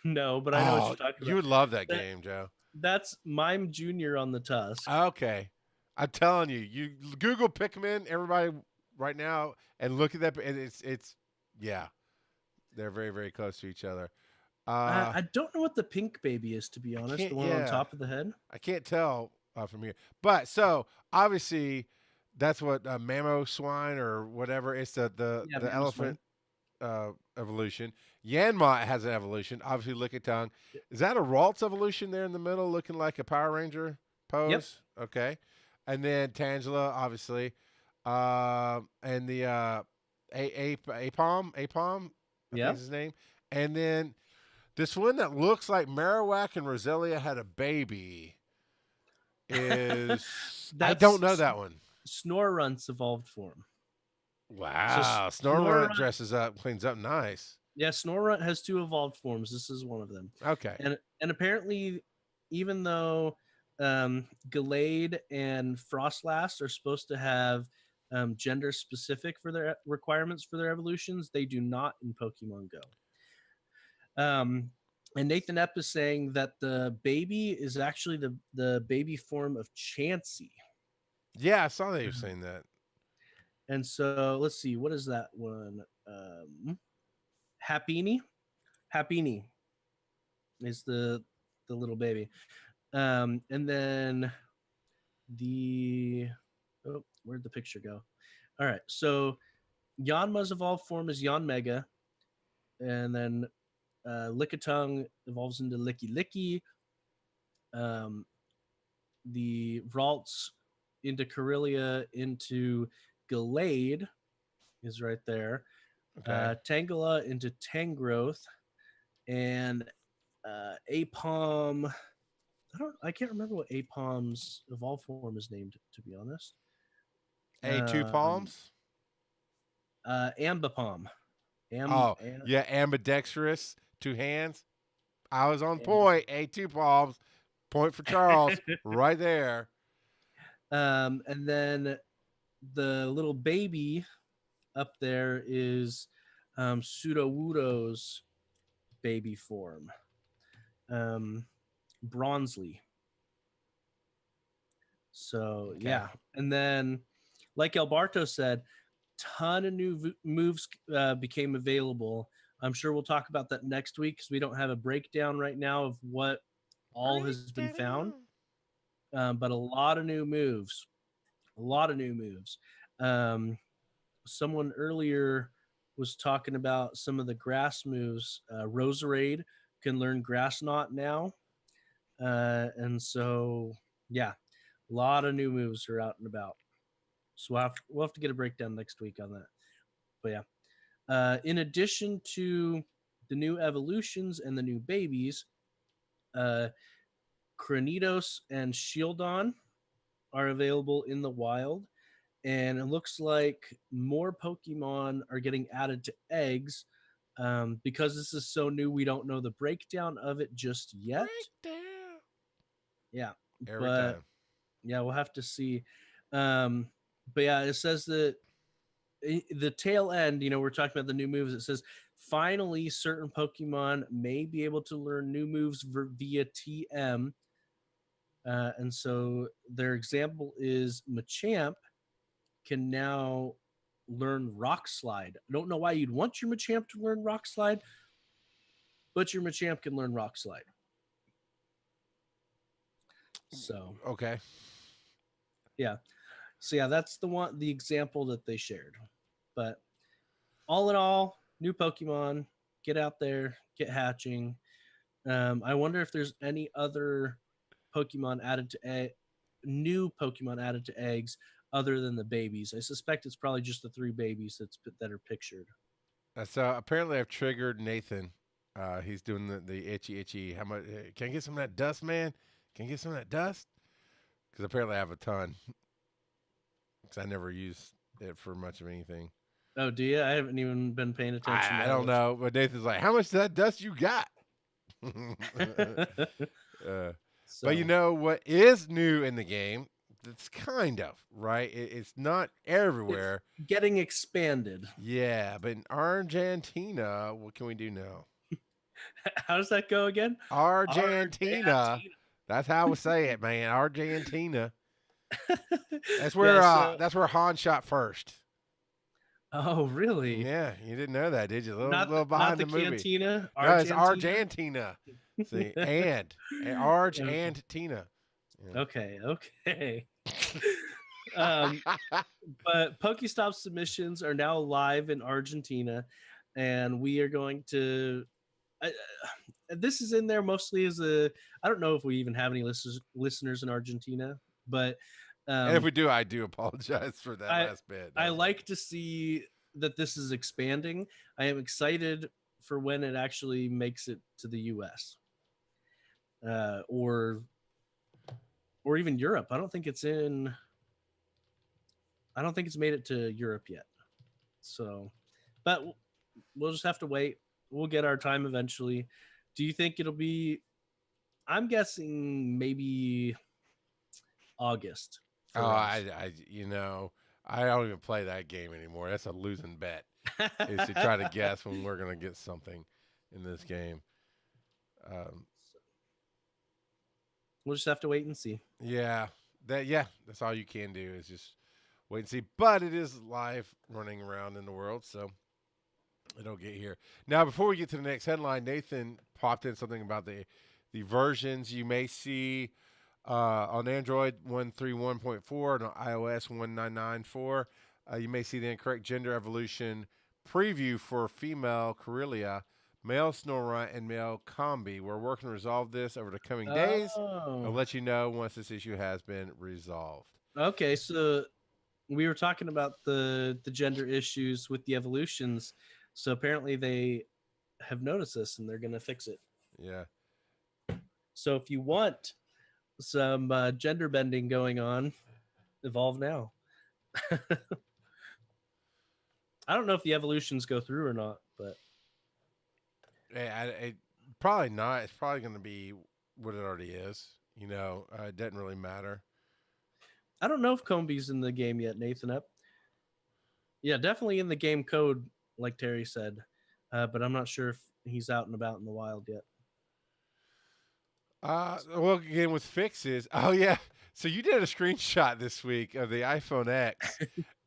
S3: No, but I know what you're talking about.
S2: You would love that game, Joe.
S3: That's Mime Jr. on the tusk.
S2: Okay. I'm telling you, you Google Pikmin, everybody right now, and look at that, and it's yeah. They're very, very close to each other.
S3: I don't know what the pink baby is, to be honest. The one on top of the head.
S2: I can't tell from here. But so obviously that's what Mammo Swine or whatever. It's the elephant evolution. Yanma has an evolution. Obviously, Lickitung. Is that a Ralts evolution there in the middle, looking like a Power Ranger pose?
S3: Yep.
S2: Okay. And then Tangela, obviously, and the Apom.
S3: Yeah,
S2: his name. And then this one that looks like Marowak and Roselia had a baby is I don't know that one.
S3: Snorunt's evolved form.
S2: Wow, so Snorunt dresses up, cleans up nice.
S3: Yeah, Snorunt has 2 evolved forms. This is one of them.
S2: Okay.
S3: And apparently, even though Gallade and Frostlass are supposed to have gender specific for their requirements for their evolutions, they do not in Pokemon Go. And Nathan Epp is saying that the baby is actually the baby form of Chansey.
S2: Yeah, I saw that you were saying that.
S3: And so let's see, what is that one? Happini is the little baby. And then where'd the picture go? All right, so Yanma's evolved form is Yanmega, and then Lickitung evolves into Licky Licky. The Ralts into Corellia into Gallade is right there.
S2: Okay.
S3: Tangela into Tangrowth, and Apom. I can't remember what Apom's evolved form is named, to be honest.
S2: A2 palms?
S3: Ambipom.
S2: Ambidextrous, 2 hands. I was on point. A2 palms. Point for Charles. Right there.
S3: And then the little baby up there is Sudowoodo's baby form. Bronzely. So, okay. Yeah. And then, like Alberto said, ton of new moves became available. I'm sure we'll talk about that next week because we don't have a breakdown right now of what all has been found. But a lot of new moves. Someone earlier was talking about some of the grass moves. Roserade can learn Grass Knot now. And so, yeah, a lot of new moves are out and about. So we'll have to get a breakdown next week on that. But yeah, in addition to the new evolutions and the new babies, Cranidos and Shieldon are available in the wild. And it looks like more Pokemon are getting added to eggs. Because this is so new, we don't know the breakdown of it just yet.
S2: Breakdown.
S3: Yeah.
S2: Every time.
S3: Yeah, we'll have to see. But yeah, it says that the tail end, we're talking about the new moves. It says finally certain Pokemon may be able to learn new moves via TM. And so their example is Machamp can now learn Rock Slide. I don't know why you'd want your Machamp to learn Rock Slide, but your Machamp can learn Rock Slide. So
S2: okay.
S3: Yeah. So yeah, that's the example that they shared. But all in all, new Pokemon, get out there, get hatching. I wonder if there's any other Pokemon new Pokemon added to eggs other than the babies. I suspect it's probably just the 3 babies that are pictured.
S2: So apparently I've triggered Nathan. He's doing the itchy. How much? Can I get some of that dust, man? Can I get some of that dust? Because apparently I have a ton. Because I never use it for much of anything.
S3: Oh, do you? I haven't even been paying attention.
S2: I don't know. But Nathan's like, how much of that dust you got?
S3: So.
S2: But you know what is new in the game? It's kind of, right? It's not everywhere.
S3: It's getting expanded.
S2: Yeah, but in Argentina, what can we do now?
S3: How does that go again?
S2: Argentina. That's how we say it, man. Argentina. That's where Hoenn shot first.
S3: Oh, really?
S2: Yeah, you didn't know that, did you? A little
S3: not
S2: behind
S3: the
S2: movie.
S3: Cantina?
S2: No, it's Argentina. See, and Arge and Tina.
S3: Yeah. Okay. But Pokestop submissions are now live in Argentina, and we are going to. This is in there mostly as I don't know if we even have any listeners in Argentina, but
S2: and if we do, I do apologize for that last bit.
S3: I like to see that this is expanding. I am excited for when it actually makes it to the US. Or even Europe. I don't think it's made it to Europe yet. So, but we'll just have to wait. We'll get our time eventually. Do you think it'll be? I'm guessing maybe August.
S2: I don't even play that game anymore. That's a losing bet. Is to try to guess when we're gonna get something in this game.
S3: We'll just have to wait and see.
S2: Yeah, that's all you can do is just wait and see. But it is live running around in the world, so it'll get here. Now, before we get to the next headline, Nathan popped in something about the versions you may see on Android 131.4 and on iOS 1994. You may see the incorrect gender evolution preview for female Corellia, male Snorunt, and male Combi. We're working to resolve this over the coming days. I'll let you know once this issue has been resolved.
S3: Okay, so we were talking about the gender issues with the evolutions. So apparently they have noticed this and they're going to fix it.
S2: Yeah.
S3: So if you want some gender bending going on, evolve now. I don't know if the evolutions go through or not, but
S2: probably not. It's probably going to be what it already is. It doesn't really matter.
S3: I don't know if Combi's in the game yet, Nathan. Yeah, definitely in the game code, like Terry said, but I'm not sure if he's out and about in the wild yet.
S2: Well, again, with fixes. Oh, yeah. So you did a screenshot this week of the iPhone X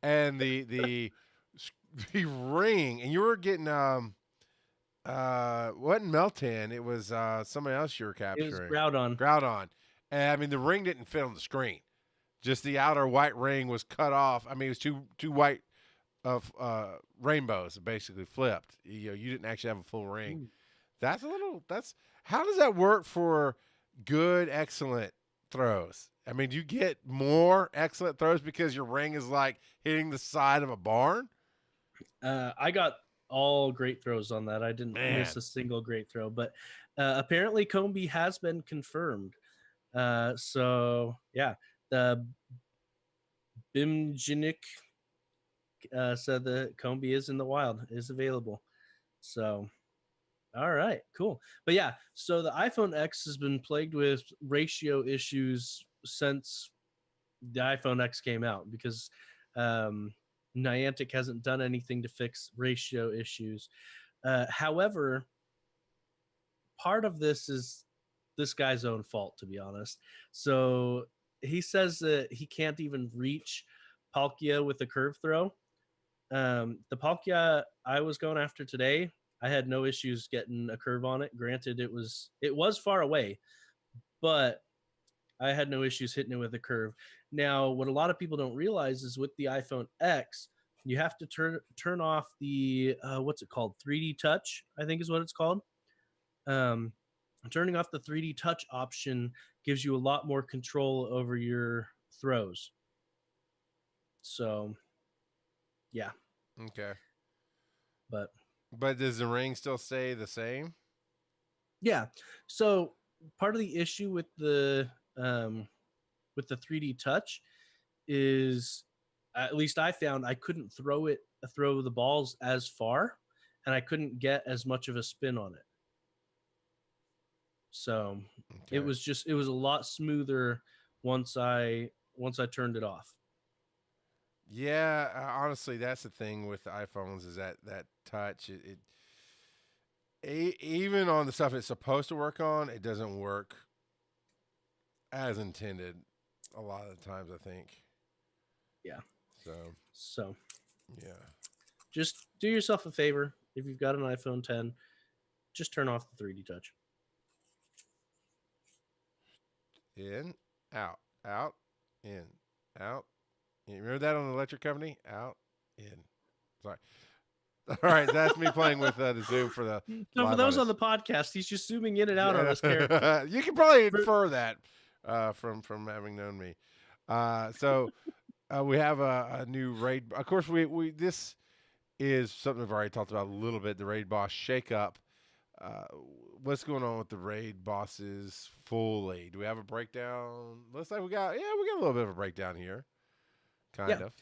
S2: and the ring, and you were getting wasn't Meltan, it was somebody else you were capturing.
S3: It was Groudon.
S2: And I mean, the ring didn't fit on the screen. Just the outer white ring was cut off. I mean, it was too white of rainbows, basically flipped. You didn't actually have a full ring. Ooh. How does that work for good, excellent throws? I mean, do you get more excellent throws because your ring is like hitting the side of a barn?
S3: I got all great throws on that. I didn't miss a single great throw, but apparently Combi has been confirmed. So yeah, the Bimjinik said that Combi is in the wild, is available. So, all right, cool. But yeah, so the iPhone X has been plagued with ratio issues since the iPhone X came out because Niantic hasn't done anything to fix ratio issues. However, part of this is this guy's own fault, to be honest. So he says that he can't even reach Palkia with a curve throw. The Palkia I was going after today, I had no issues getting a curve on it. Granted, it was far away, but I had no issues hitting it with a curve. Now, what a lot of people don't realize is with the iPhone X, you have to turn off the what's it called? 3D touch, I think is what it's called. Turning off the 3D touch option gives you a lot more control over your throws. So, yeah.
S2: Okay.
S3: But
S2: does the ring still stay the same?
S3: Yeah. So part of the issue with the 3D touch is, at least I found, I couldn't throw the balls as far, and I couldn't get as much of a spin on it. So it was a lot smoother once I turned it off.
S2: Yeah, honestly, that's the thing with the iPhones is that touch. Even on the stuff it's supposed to work on, it doesn't work as intended a lot of the times, I think.
S3: Yeah. So.
S2: Yeah.
S3: Just do yourself a favor. If you've got an iPhone 10, just turn off the 3D touch.
S2: In, out, in, out. You remember that on the electric company? Out, in. Sorry. All right, that's me playing with the Zoom for the.
S3: No, for those on the podcast, he's just zooming in and out on his character.
S2: You can probably infer that from having known me. So we have a new raid. Of course, we this is something we've already talked about a little bit. The raid boss shakeup. What's going on with the raid bosses fully? Do we have a breakdown? Looks like we got a little bit of a breakdown here. Kind of.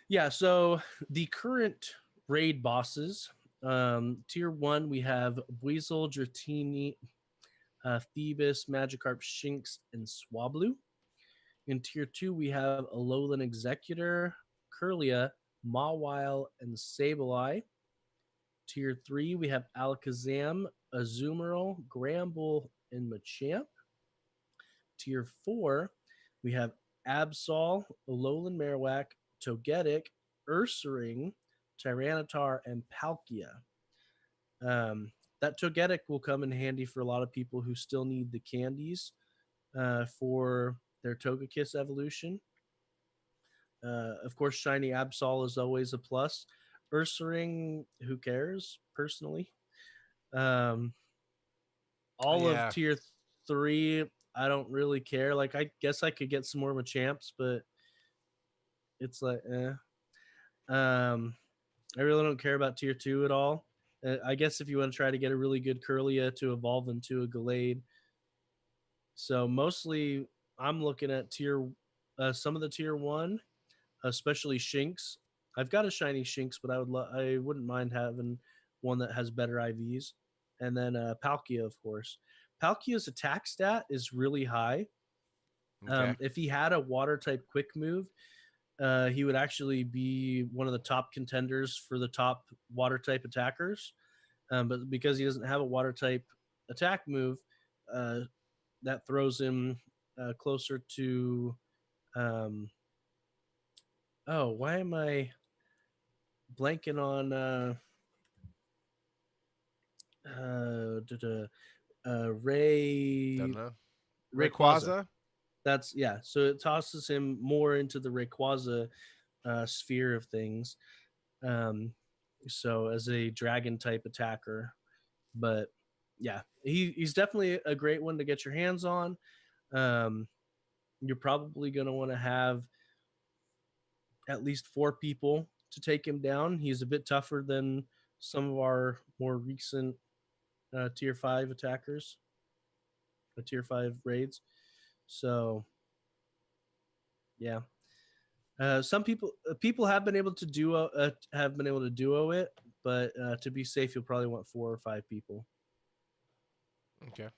S3: Yeah, so the current raid bosses, tier 1, we have Weasel, Dratini, Phoebus, Magikarp, Shinx, and Swablu. In tier 2, we have Alolan Executor, Kirlia, Mawile, and Sableye. Tier 3, we have Alakazam, Azumarill, Gramble, and Machamp. Tier 4, we have Absol, Alolan Marowak, Togetic, Ursaring, Tyranitar, and Palkia. That Togetic will come in handy for a lot of people who still need the candies for their Togekiss evolution. Of course, Shiny Absol is always a plus. Ursaring, who cares, personally? Of tier 3, I don't really care. Like, I guess I could get some more Machamps, but it's like, I really don't care about tier 2 at all. I guess if you want to try to get a really good Kirlia to evolve into a Gallade. So mostly I'm looking at some of the tier 1, especially Shinx. I've got a shiny Shinx, but I wouldn't mind having one that has better IVs. And then Palkia, of course. Palkia's attack stat is really high. Okay. If he had a water type quick move, he would actually be one of the top contenders for the top water type attackers. But because he doesn't have a water type attack move, that throws him closer to. Why am I blanking on Rayquaza? So it tosses him more into the Rayquaza sphere of things. So as a dragon type attacker, but yeah, he's definitely a great one to get your hands on. You're probably going to want to have at least 4 people to take him down. He's a bit tougher than some of our more recent tier 5 attackers, tier 5 raids. So yeah, some people have been able to duo it, but to be safe, you'll probably want 4 or 5 people.
S2: Okay.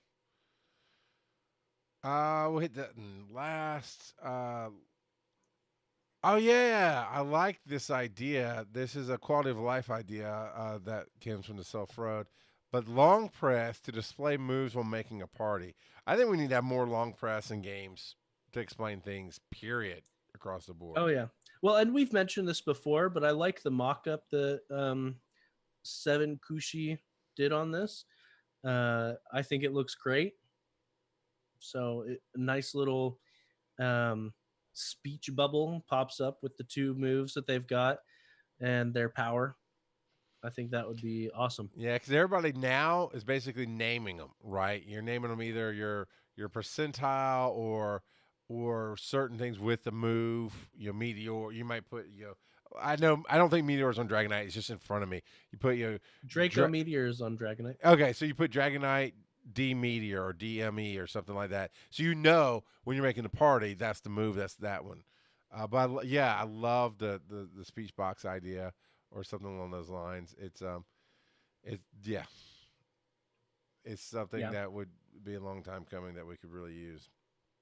S2: We'll hit that last. Oh yeah, I like this idea. This is a quality of life idea that comes from the Self Road. But long press to display moves while making a party. I think we need to have more long press in games to explain things. Period, across the board.
S3: Oh yeah. Well, and we've mentioned this before, but I like the mock-up that Seven Kushi did on this. I think it looks great. So a nice little speech bubble pops up with the 2 moves that they've got and their power. I think that would be awesome.
S2: Yeah, because everybody now is basically naming them, right? You're naming them either your percentile or certain things with the move. Meteor. You might put I don't think Meteor's on Dragonite. It's just in front of me. You put
S3: Draco Meteors on Dragonite.
S2: Okay, so you put Dragonite, D Meteor or DME or something like that. So when you're making the party, that's the move. That's that one. But yeah, I love the speech box idea or something along those lines. It's something that would be a long time coming that we could really use.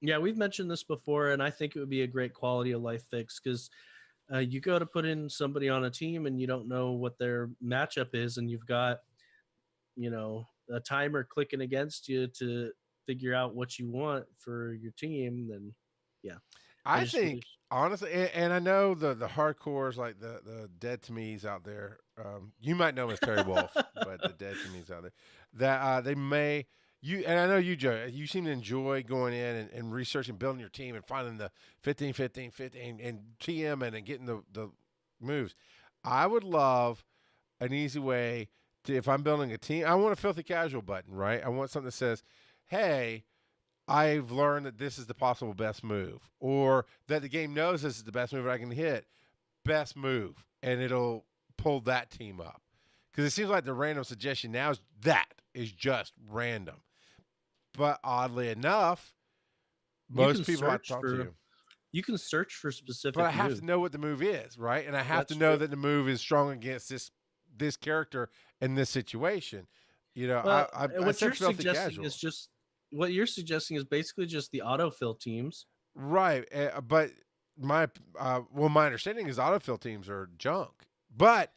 S3: Yeah, we've mentioned this before, and I think it would be a great quality of life fix because you go to put in somebody on a team and you don't know what their matchup is, and you've got a timer clicking against you to figure out what you want for your team. Then yeah,
S2: I think honestly, and I know the hardcores like the dead to me's out there. You might know him as Terry Wolf, but the dead to me's out there that they may. And I know you, Joe, you seem to enjoy going in and researching, building your team and finding the 15, 15, 15 and TMing and getting the moves. I would love an easy way to, if I'm building a team, I want a filthy casual button, right? I want something that says, hey, I've learned that this is the possible best move, or that the game knows this is the best move I can hit. Best move, and it'll pull that team up. Because it seems like the random suggestion now is just random. But oddly enough, most people I talk to,
S3: you can search for specific.
S2: But I have to know what the move is, right? And I have to know that the move is strong against this character in this situation.
S3: What you're suggesting is just what you're suggesting is basically just the autofill teams,
S2: right? But my understanding is autofill teams are junk, but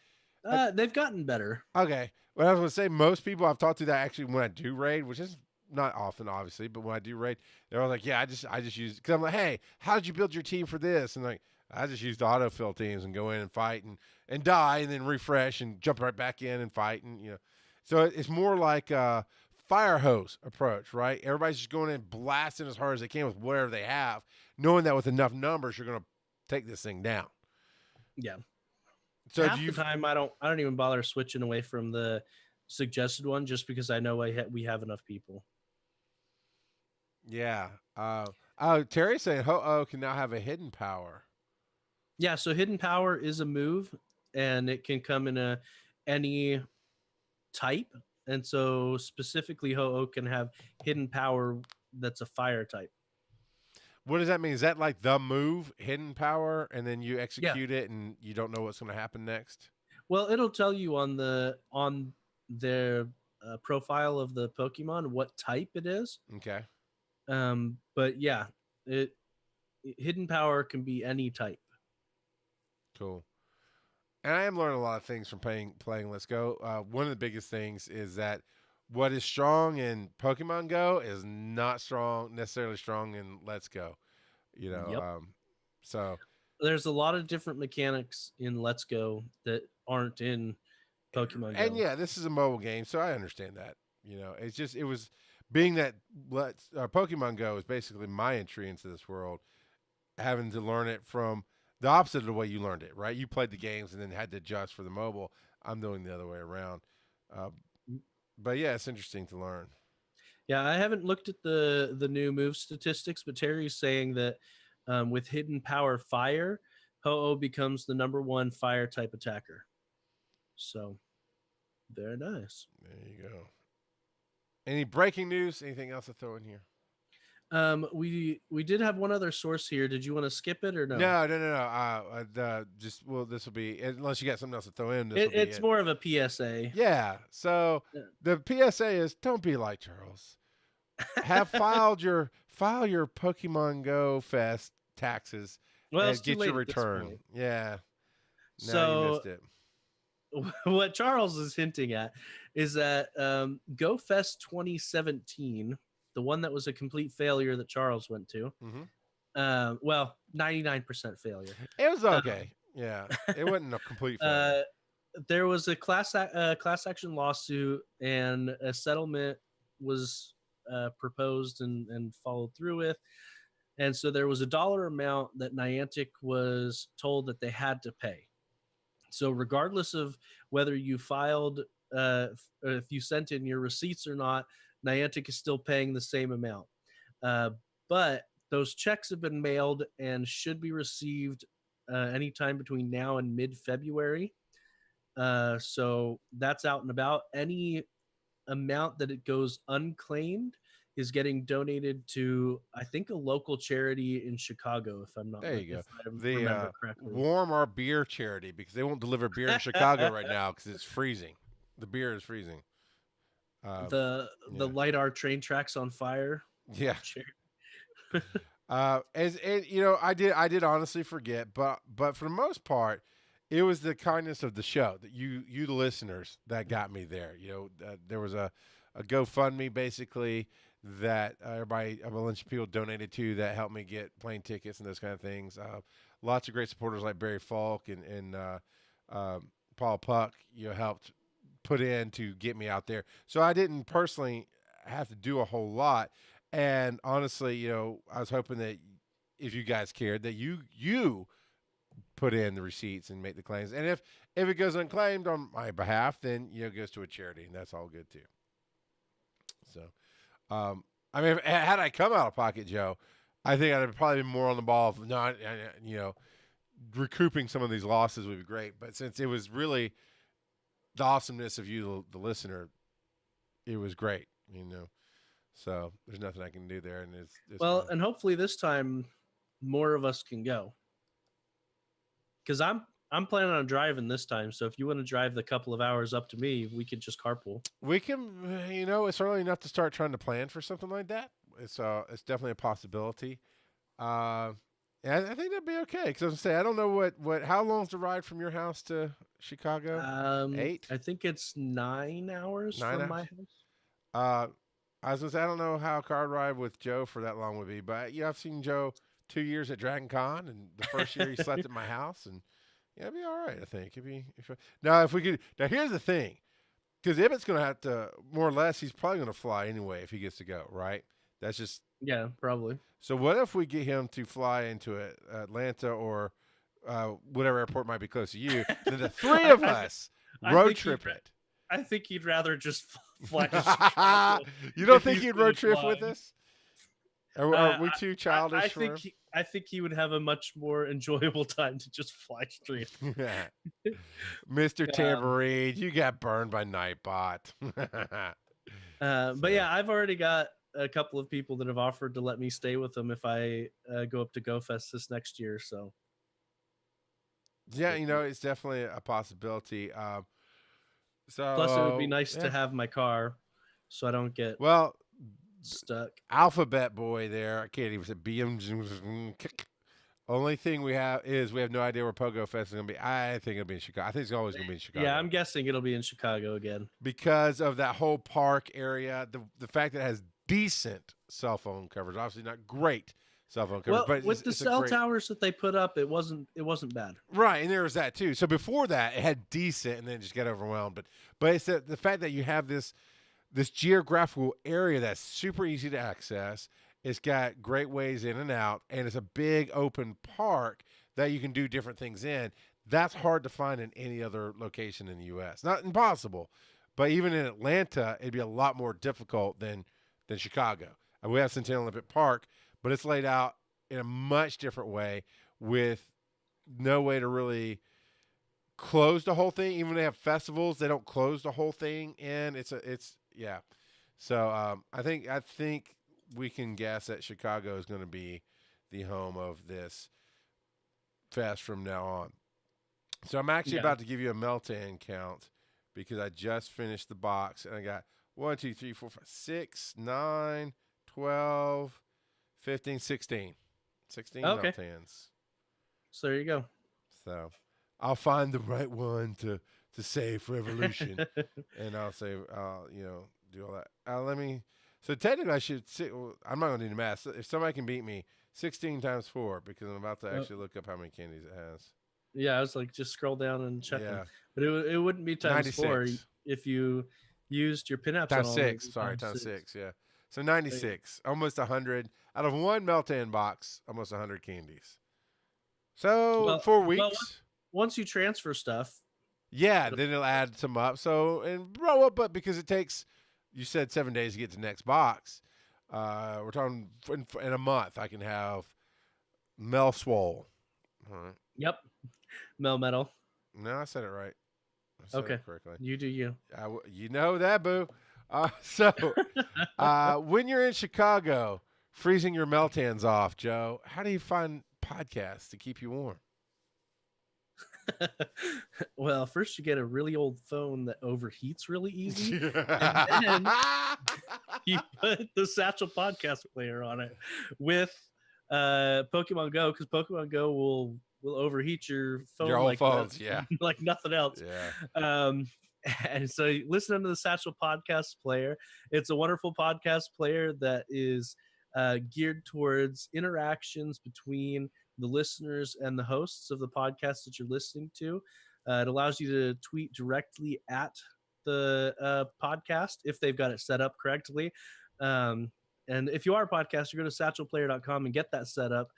S3: they've gotten better.
S2: Okay, well, I was going to say most people I've talked to that actually when I do raid, which is not often, obviously, but when I do raid, they're all like, "Yeah, I just use," because I'm like, "Hey, how did you build your team for this?" And like, I just used autofill teams and go in and fight and die and then refresh and jump right back in and fight and So it's more like a fire hose approach, right? Everybody's just going in and blasting as hard as they can with whatever they have, knowing that with enough numbers you're going to take this thing down.
S3: Yeah.
S2: So
S3: half the time I don't even bother switching away from the suggested one just because I know we have enough people.
S2: Yeah. Terry's saying Ho-Oh can now have a hidden power.
S3: Yeah, so hidden power is a move, and it can come in any type. And so specifically Ho-Oh can have hidden power that's a fire type.
S2: What does that mean? Is that like the move, hidden power, and then you execute it and you don't know what's going to happen next?
S3: Well, it'll tell you on their profile of the Pokemon what type it is.
S2: Okay.
S3: But yeah, hidden power can be any type.
S2: Cool. And I am learning a lot of things from playing Let's Go. One of the biggest things is that what is strong in Pokemon Go is not necessarily strong in Let's Go. So
S3: there's a lot of different mechanics in Let's Go that aren't in Pokemon Go.
S2: And yeah, this is a mobile game, so I understand that. It's just it was being that Pokemon Go is basically my entry into this world, having to learn it from the opposite of the way you learned it, right? You played the games and then had to adjust for the mobile. I'm doing the other way around. But yeah, it's interesting to learn.
S3: Yeah, I haven't looked at the new move statistics, but Terry's saying that with hidden power fire, Ho-Oh becomes the #1 fire type attacker. So, very nice.
S2: There you go. Any breaking news? Anything else to throw in here?
S3: We did have one other source here. Did you want to skip it or no?
S2: No. This will be, unless you got something else to throw in.
S3: It's more of a PSA.
S2: Yeah. So the PSA is, don't be like Charles. File your Pokemon Go Fest taxes and get your return. Yeah. Now you missed it.
S3: What Charles is hinting at is that Go Fest 2017, the one that was a complete failure that Charles went to, 99% failure.
S2: It was okay. Yeah, it wasn't a complete failure.
S3: There was a class action lawsuit, and a settlement was proposed and followed through with. And so there was a dollar amount that Niantic was told that they had to pay. So regardless of whether you filed, if you sent in your receipts or not, Niantic is still paying the same amount. But those checks have been mailed and should be received anytime between now and mid-February. So that's out and about. Any amount that it goes unclaimed is getting donated to, I think, a local charity in Chicago, if I'm not
S2: there you go.
S3: The
S2: Warm Our Beer charity, because they won't deliver beer in Chicago right now because it's freezing. The beer is freezing.
S3: The light our train tracks on fire.
S2: Yeah. I did honestly forget, but for the most part, it was the kindness of the show that you the listeners that got me there. There was a GoFundMe basically that a bunch of people donated to that helped me get plane tickets and those kind of things. Lots of great supporters like Barry Falk and Paul Puck, helped put in to get me out there. So I didn't personally have to do a whole lot. And honestly, I was hoping that if you guys cared that you put in the receipts and make the claims. And if it goes unclaimed on my behalf, then, it goes to a charity, and that's all good too. So, had I come out of pocket, Joe, I think I'd have probably been more on the ball of not, recouping some of these losses would be great. But since it was really the awesomeness of you, the listener, it was great, So there's nothing I can do there, and it's
S3: well,
S2: fun.
S3: And hopefully this time more of us can go. Because I'm planning on driving this time, so if you want to drive the couple of hours up to me, we could just carpool.
S2: We can, it's early enough to start trying to plan for something like that. It's definitely a possibility. I think that'd be okay. Because I was gonna say, I don't know how long's the ride from your house to Chicago? 8?
S3: I think it's 9 hours from my house.
S2: I was gonna say, I don't know how a car ride with Joe for that long would be, but I've seen Joe 2 years at Dragon Con, and the first year he slept at my house, and it'd be all right. I think if we could. Now here's the thing, because Ibbott's gonna have to, more or less, he's probably gonna fly anyway if he gets to go. Right? That's just
S3: probably.
S2: So what if we get him to fly into Atlanta or whatever airport might be close to you? Then the three of us road trip it.
S3: I think he'd rather just fly to Chicago.
S2: You don't think he'd road trip with us? Are we too childish for him?
S3: I think he would have a much more enjoyable time to just fly straight.
S2: Mr. Tambourine, you got burned by Nightbot.
S3: But yeah, I've already got a couple of people that have offered to let me stay with them if I go up to GoFest this next year. So
S2: yeah, it's definitely a possibility.
S3: Plus, it would be nice to have my car, so I don't get stuck.
S2: Alphabet boy there. I can't even say BM. Only thing we have no idea where Pogo Fest is going to be. I think it'll be in Chicago. I think it's always going to be in Chicago.
S3: Yeah, I'm guessing it'll be in Chicago again.
S2: Because of that whole park area, the fact that it has decent cell phone coverage. Obviously not great cell phone coverage.
S3: Well, but with the cell towers that they put up, it wasn't bad.
S2: Right, and there was that too. So before that, it had decent, and then it just got overwhelmed. But it's the fact that you have this geographical area that's super easy to access. It's got great ways in and out, and it's a big open park that you can do different things in. That's hard to find in any other location in the U.S. Not impossible, but even in Atlanta, it'd be a lot more difficult than Chicago. And we have Centennial Olympic Park, but it's laid out in a much different way with no way to really close the whole thing. Even when they have festivals, they don't close the whole thing in. Yeah. So I think we can guess that Chicago is going to be the home of this fest from now on. So I'm actually about to give you a Meltan count because I just finished the box and I got 1, 2, 3, 4, 5, 6, 9, 12, 15, 16. 16 Meltans.
S3: So there you go.
S2: So I'll find the right one to save for Evolution. And I'll save, do all that. So technically I should, I'm not going to do the math. If somebody can beat me, 16 times 4, because I'm about to actually look up how many candies it has.
S3: Yeah, I was like, just scroll down and check them. But it wouldn't be times 96. 4 if you used your pinups.
S2: Times 6. Sorry, times 6. Yeah. So 96, almost 100 out of one Meltan box, almost 100 candies. So 4 weeks. Well,
S3: once you transfer stuff.
S2: Yeah, then it'll add some up. So, and roll up, but because it takes, you said 7 days to get to the next box. We're talking in a month, I can have Mel Swole. All right.
S3: Yep. Melmetal.
S2: No, I said it right. I said it correctly.
S3: You do you.
S2: You know that, boo. When you're in Chicago, freezing your Meltans off, Joe, how do you find podcasts to keep you warm?
S3: Well, first you get a really old phone that overheats really easy. And then you put the Satchel Podcast Player on it with Pokemon Go, because Pokemon Go will overheat your phone,
S2: your old phones,
S3: like nothing else.
S2: Yeah.
S3: And so you listen to the Satchel Podcast Player. It's a wonderful podcast player that is geared towards interactions between the listeners and the hosts of the podcast that you're listening to. It allows you to tweet directly at the podcast if they've got it set up correctly. And if you are a podcaster, go to satchelplayer.com and get that set up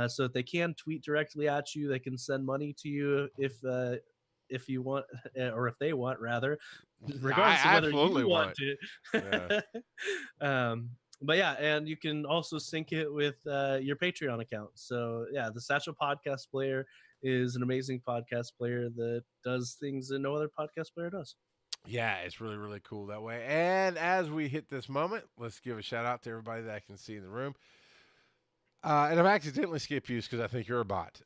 S3: so that they can tweet directly at you. They can send money to you if you want, or if they want, rather, regardless of whether you want to. Yeah. But yeah, and you can also sync it with your Patreon account. So yeah, the Satchel Podcast Player is an amazing podcast player that does things that no other podcast player does.
S2: Yeah, it's really, really cool that way. And as we hit this moment, let's give a shout out to everybody that I can see in the room. And I've accidentally skipped you because I think you're a bot.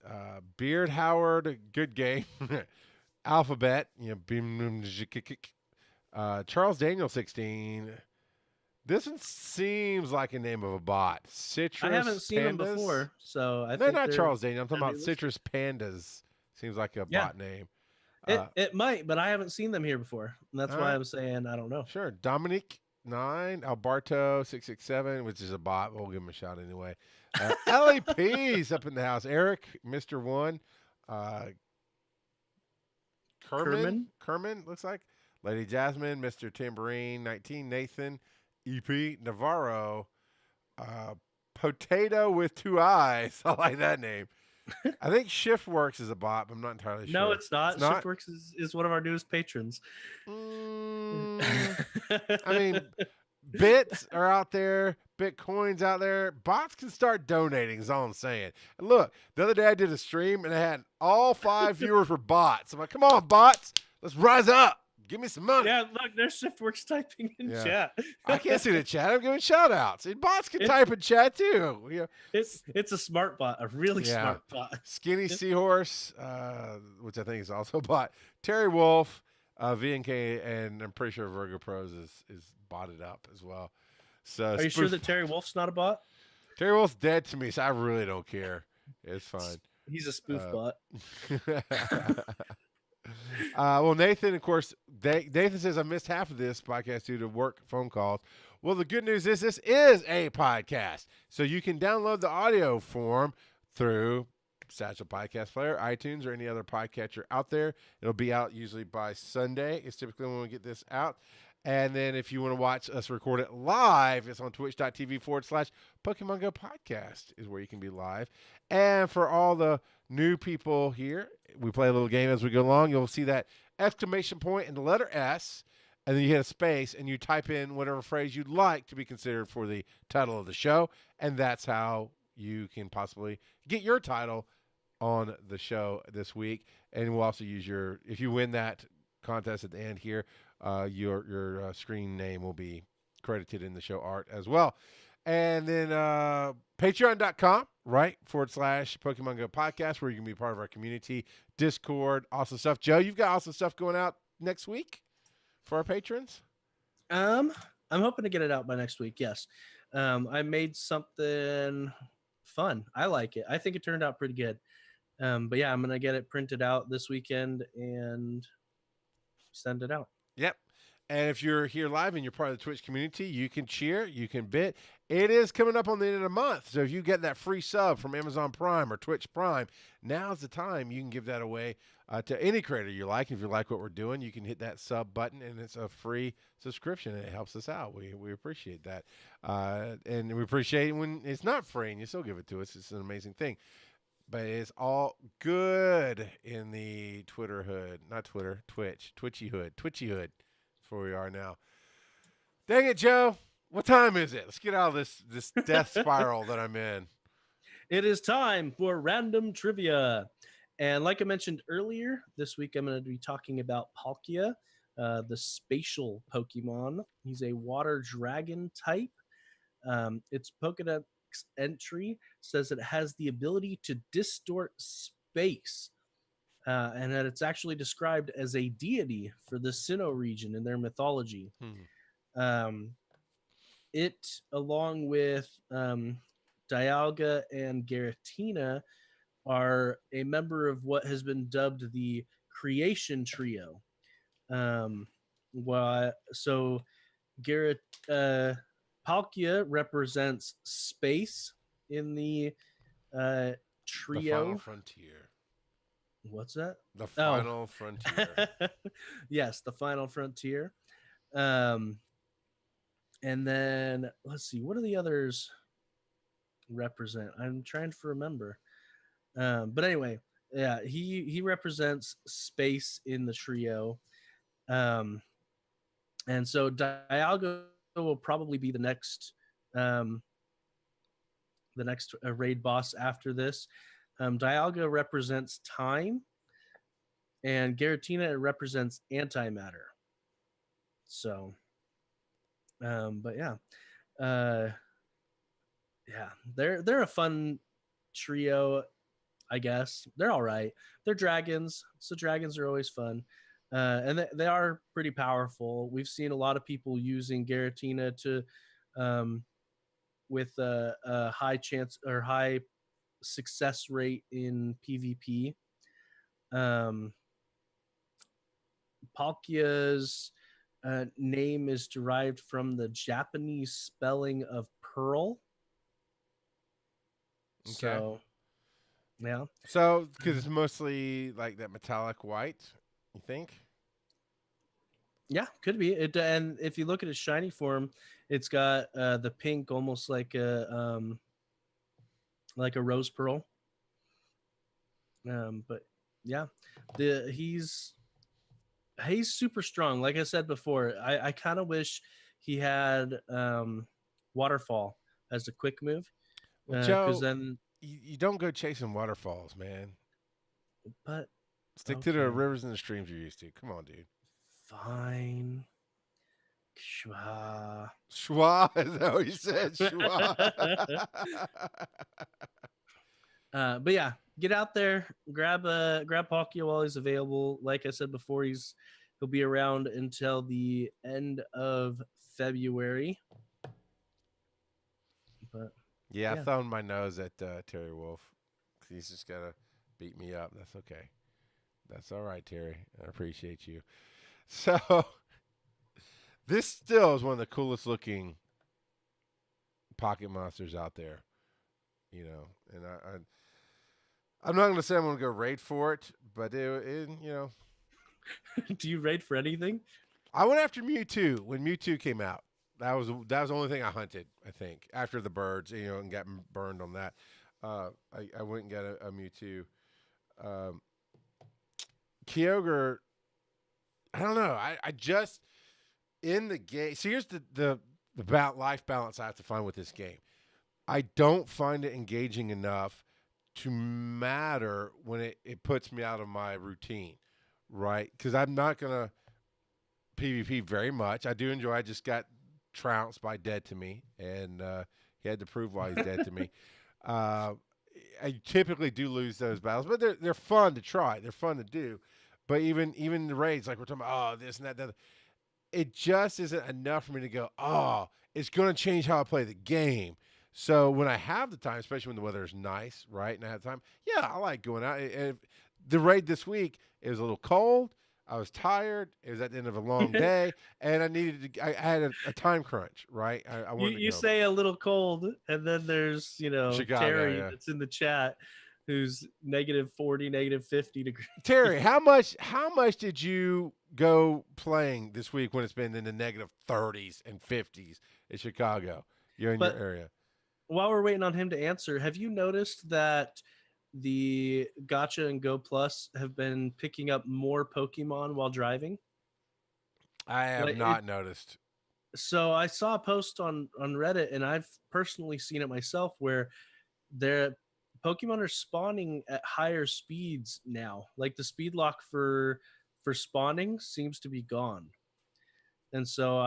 S2: Beard Howard, good game. Alphabet, Charles Daniel 16. This one seems like a name of a bot. Citrus.
S3: I haven't seen them before, so I think
S2: they're not Charles Daniel. I'm talking about Citrus Pandas. Seems like a bot name.
S3: It might, but I haven't seen them here before. And that's why I'm saying I don't know.
S2: Sure. Dominic 9, Alberto 667, which is a bot. We'll give him a shout anyway. LAP's up in the house. Eric, Mr. 1. Kerman, looks like. Lady Jasmine, Mr. Tambourine 19, Nathan, EP, Navarro, Potato with 2 eyes. I like that name. I think Shiftworks is a bot, but I'm not entirely sure.
S3: No, it's not. Shiftworks is one of our newest patrons.
S2: I mean, bits are out there, Bitcoin's out there. Bots can start donating, is all I'm saying. And look, the other day I did a stream, and I had all 5 viewers were bots. I'm like, come on, bots, let's rise up. Give me some money.
S3: Yeah, look, there's Shiftworks typing in chat.
S2: I can't see the chat. I'm giving shout outs. And bots can type in chat too.
S3: It's a smart bot, a really smart bot.
S2: Skinny Seahorse, which I think is also a bot. Terry Wolf, VNK, and I'm pretty sure Virgo Pros is botted up as well. So
S3: are you sure that Terry Wolf's not a bot?
S2: Terry Wolf's dead to me, so I really don't care. It's fine.
S3: He's a spoof bot.
S2: Well, Nathan, of course, Nathan says I missed half of this podcast due to work phone calls. Well, the good news is this is a podcast, so you can download the audio form through Satchel Podcast Player, iTunes, or any other podcatcher out there. It'll be out usually by Sunday. It's typically when we get this out. And then if you want to watch us record it live, it's on twitch.tv/Pokemon GO Podcast is where you can be live. And for all the new people here, we play a little game as we go along. You'll see that exclamation point and the letter S, and then you hit a space, and you type in whatever phrase you'd like to be considered for the title of the show, and that's how you can possibly get your title on the show this week. And we'll also use if you win that contest at the end here, your screen name will be credited in the show art as well. And then patreon.com, right, / Pokemon GO Podcast, where you can be part of our community, Discord, awesome stuff. Joe, you've got awesome stuff going out next week for our patrons?
S3: I'm hoping to get it out by next week, yes. I made something fun. I like it. I think it turned out pretty good. But yeah, I'm going to get it printed out this weekend and send it out.
S2: Yep. And if you're here live and you're part of the Twitch community, you can cheer, you can bid. It is coming up on the end of the month. So if you get that free sub from Amazon Prime or Twitch Prime, now's the time you can give that away to any creator you like. If you like what we're doing, you can hit that sub button, and it's a free subscription, and it helps us out. We appreciate that. And we appreciate it when it's not free and you still give it to us. It's an amazing thing. But it's all good in the Twitter hood. Not Twitter, Twitchy hood. That's where we are now. Dang it, Joe. What time is it? Let's get out of this death spiral that I'm in.
S3: It is time for random trivia. And like I mentioned earlier, this week I'm going to be talking about Palkia, the spatial Pokemon. He's a water dragon type. Its Pokédex entry says it has the ability to distort space, and that it's actually described as a deity for the Sinnoh region in their mythology. It, along with Dialga and Giratina, are a member of what has been dubbed the Creation Trio. So Palkia represents space in the trio.
S2: The Final Frontier.
S3: What's that?
S2: The Final Frontier.
S3: Yes, the Final Frontier. And then let's see, what do the others represent? I'm trying to remember. But anyway, yeah, he represents space in the trio. And so Dialga will probably be the next raid boss after this. Dialga represents time, and Giratina represents antimatter. So, but yeah, they're a fun trio, I guess. They're all right. They're dragons, so dragons are always fun. And they are pretty powerful. We've seen a lot of people using Giratina to, with a high chance or high success rate in PvP. Palkia's name is derived from the Japanese spelling of pearl.
S2: Okay.
S3: So, yeah.
S2: So, because it's mostly like that metallic white, you think?
S3: Yeah, could be. It, and if you look at its shiny form, it's got the pink, almost like a rose pearl. But yeah, he's super strong. Like I said before, I kind of wish he had waterfall as a quick move.
S2: Well, Joe, then you don't go chasing waterfalls, man.
S3: But
S2: stick to the rivers and the streams you're used to. Come on, dude.
S3: Fine. Schwa.
S2: Schwa? Is that what you said? Schwa.
S3: But yeah, get out there, grab Palkia while he's available. Like I said before, he'll be around until the end of February. But
S2: yeah, I thumbed my nose at Terry Wolf. He's just gotta beat me up. That's okay. That's all right, Terry. I appreciate you. So, this still is one of the coolest looking pocket monsters out there, you know. And I'm not going to say I'm going to go raid for it, but it you know.
S3: Do you raid for anything?
S2: I went after Mewtwo when Mewtwo came out. That was the only thing I hunted, I think, after the birds, you know, and got burned on that. I went and got a Mewtwo. Kyogre, I don't know. I just in the game. So here's the life balance I have to find with this game. I don't find it engaging enough to matter when it puts me out of my routine, right? Because I'm not gonna PvP very much. I do enjoy. I just got trounced by Dead to Me, and he had to prove why he's dead to me. I typically do lose those battles, but they're fun to try. They're fun to do. But even the raids, like we're talking about, this and that, it just isn't enough for me to go, it's going to change how I play the game. So when I have the time, especially when the weather is nice, right, and I have time, yeah, I like going out. The raid this week, it was a little cold. I was tired. It was at the end of a long day, and I had a time crunch, right? I wanted to go.
S3: You say a little cold, and then there's Chicago, Terry that's in the chat, who's -40, -50 degrees.
S2: Terry, how much did you go playing this week when it's been in the -30s and 50s in Chicago? You're in your area.
S3: While we're waiting on him to answer, have you noticed that the Gacha and Go Plus have been picking up more Pokemon while driving?
S2: I have not noticed.
S3: So I saw a post on Reddit, and I've personally seen it myself, where their Pokemon are spawning at higher speeds now. Like the speed lock for spawning seems to be gone. And so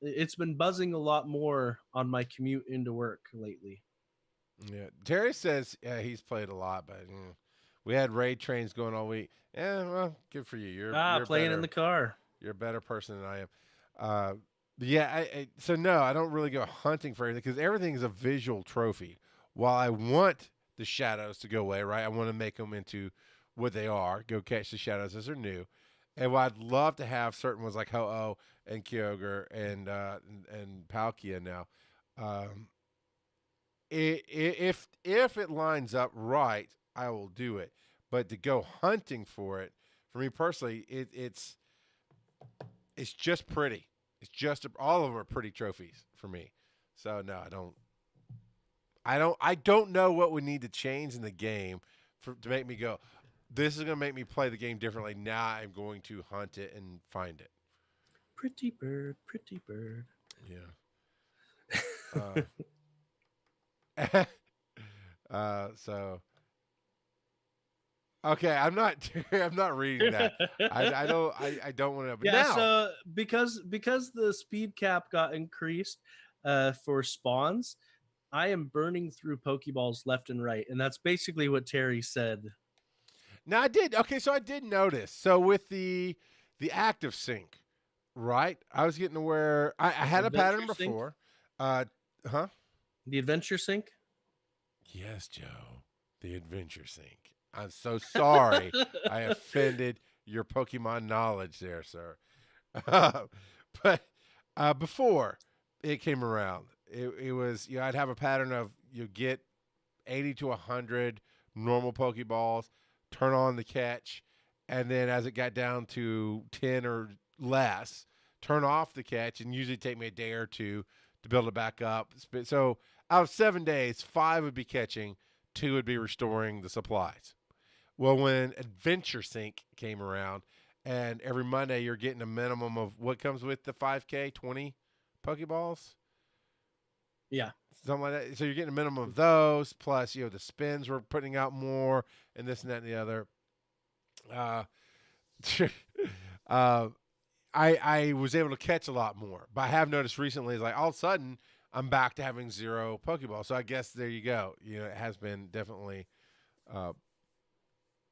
S3: it's been buzzing a lot more on my commute into work lately.
S2: Yeah, Terry says he's played a lot, but we had raid trains going all week. Yeah, well, good for you. You're
S3: playing
S2: better,
S3: in the car.
S2: You're a better person than I am. Yeah, so no, I don't really go hunting for anything because everything is a visual trophy. While I want the shadows to go away, right? I want to make them into what they are. Go catch the shadows as they're new. And while I'd love to have certain ones like Ho-Oh and Kyogre and Palkia now. If it lines up right, I will do it. But to go hunting for it, for me personally, it's just pretty. It's just all of them are pretty trophies for me. So no, I don't know what would need to change in the game to make me go, this is going to make me play the game differently. Now I'm going to hunt it and find it.
S3: Pretty bird, pretty bird.
S2: Yeah. So okay, I'm not reading that. I don't want to.
S3: Yeah. Now, so because the speed cap got increased for spawns, I am burning through Pokeballs left and right, and that's basically what Terry said.
S2: Now I did. Okay, so I did notice. So with the active sync, right? I was getting to where I had a pattern before.
S3: The adventure sync.
S2: Yes, Joe. The adventure sync. I'm so sorry I offended your Pokemon knowledge there, sir. But before it came around, it was I'd have a pattern of you get 80 to 100 normal Pokeballs, turn on the catch, and then as it got down to 10 or less, turn off the catch, and usually take me a day or two to build it back up. So out of 7 days, 5 would be catching, 2 would be restoring the supplies. Well, when Adventure Sync came around, and every Monday you're getting a minimum of what comes with the 5K, 20 Pokeballs?
S3: Yeah.
S2: Something like that. So you're getting a minimum of those, plus, the spins were putting out more, and this and that and the other. I was able to catch a lot more. But I have noticed recently, like all of a sudden, I'm back to having 0 Pokeballs. So I guess there you go. It has been definitely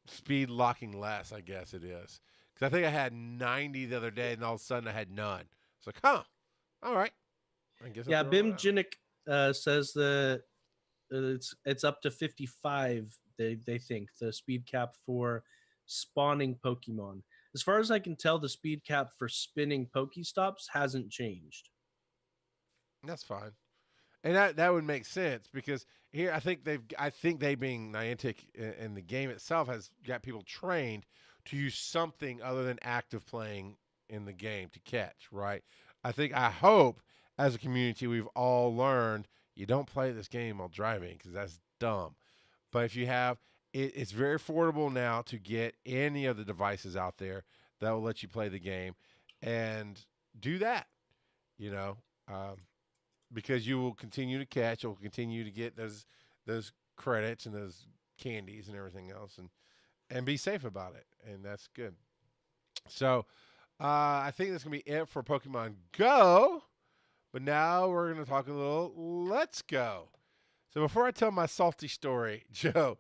S2: speed locking less, I guess it is. Because I think I had 90 the other day, and all of a sudden I had none. It's like, all right. I guess
S3: Bim Jinnick says that it's up to 55, they think, the speed cap for spawning Pokemon. As far as I can tell, the speed cap for spinning Pokestops hasn't changed.
S2: That's fine. And that would make sense because here I think they being Niantic and the game itself has got people trained to use something other than active playing in the game to catch, right? I hope as a community we've all learned you don't play this game while driving because that's dumb. But if you have it's very affordable now to get any of the devices out there that will let you play the game, and do that. You know, because you will continue to catch, you'll continue to get those credits and those candies and everything else, and be safe about it, and that's good. So, I think that's gonna be it for Pokemon Go. But now we're gonna talk a little Let's Go. So before I tell my salty story, Joe,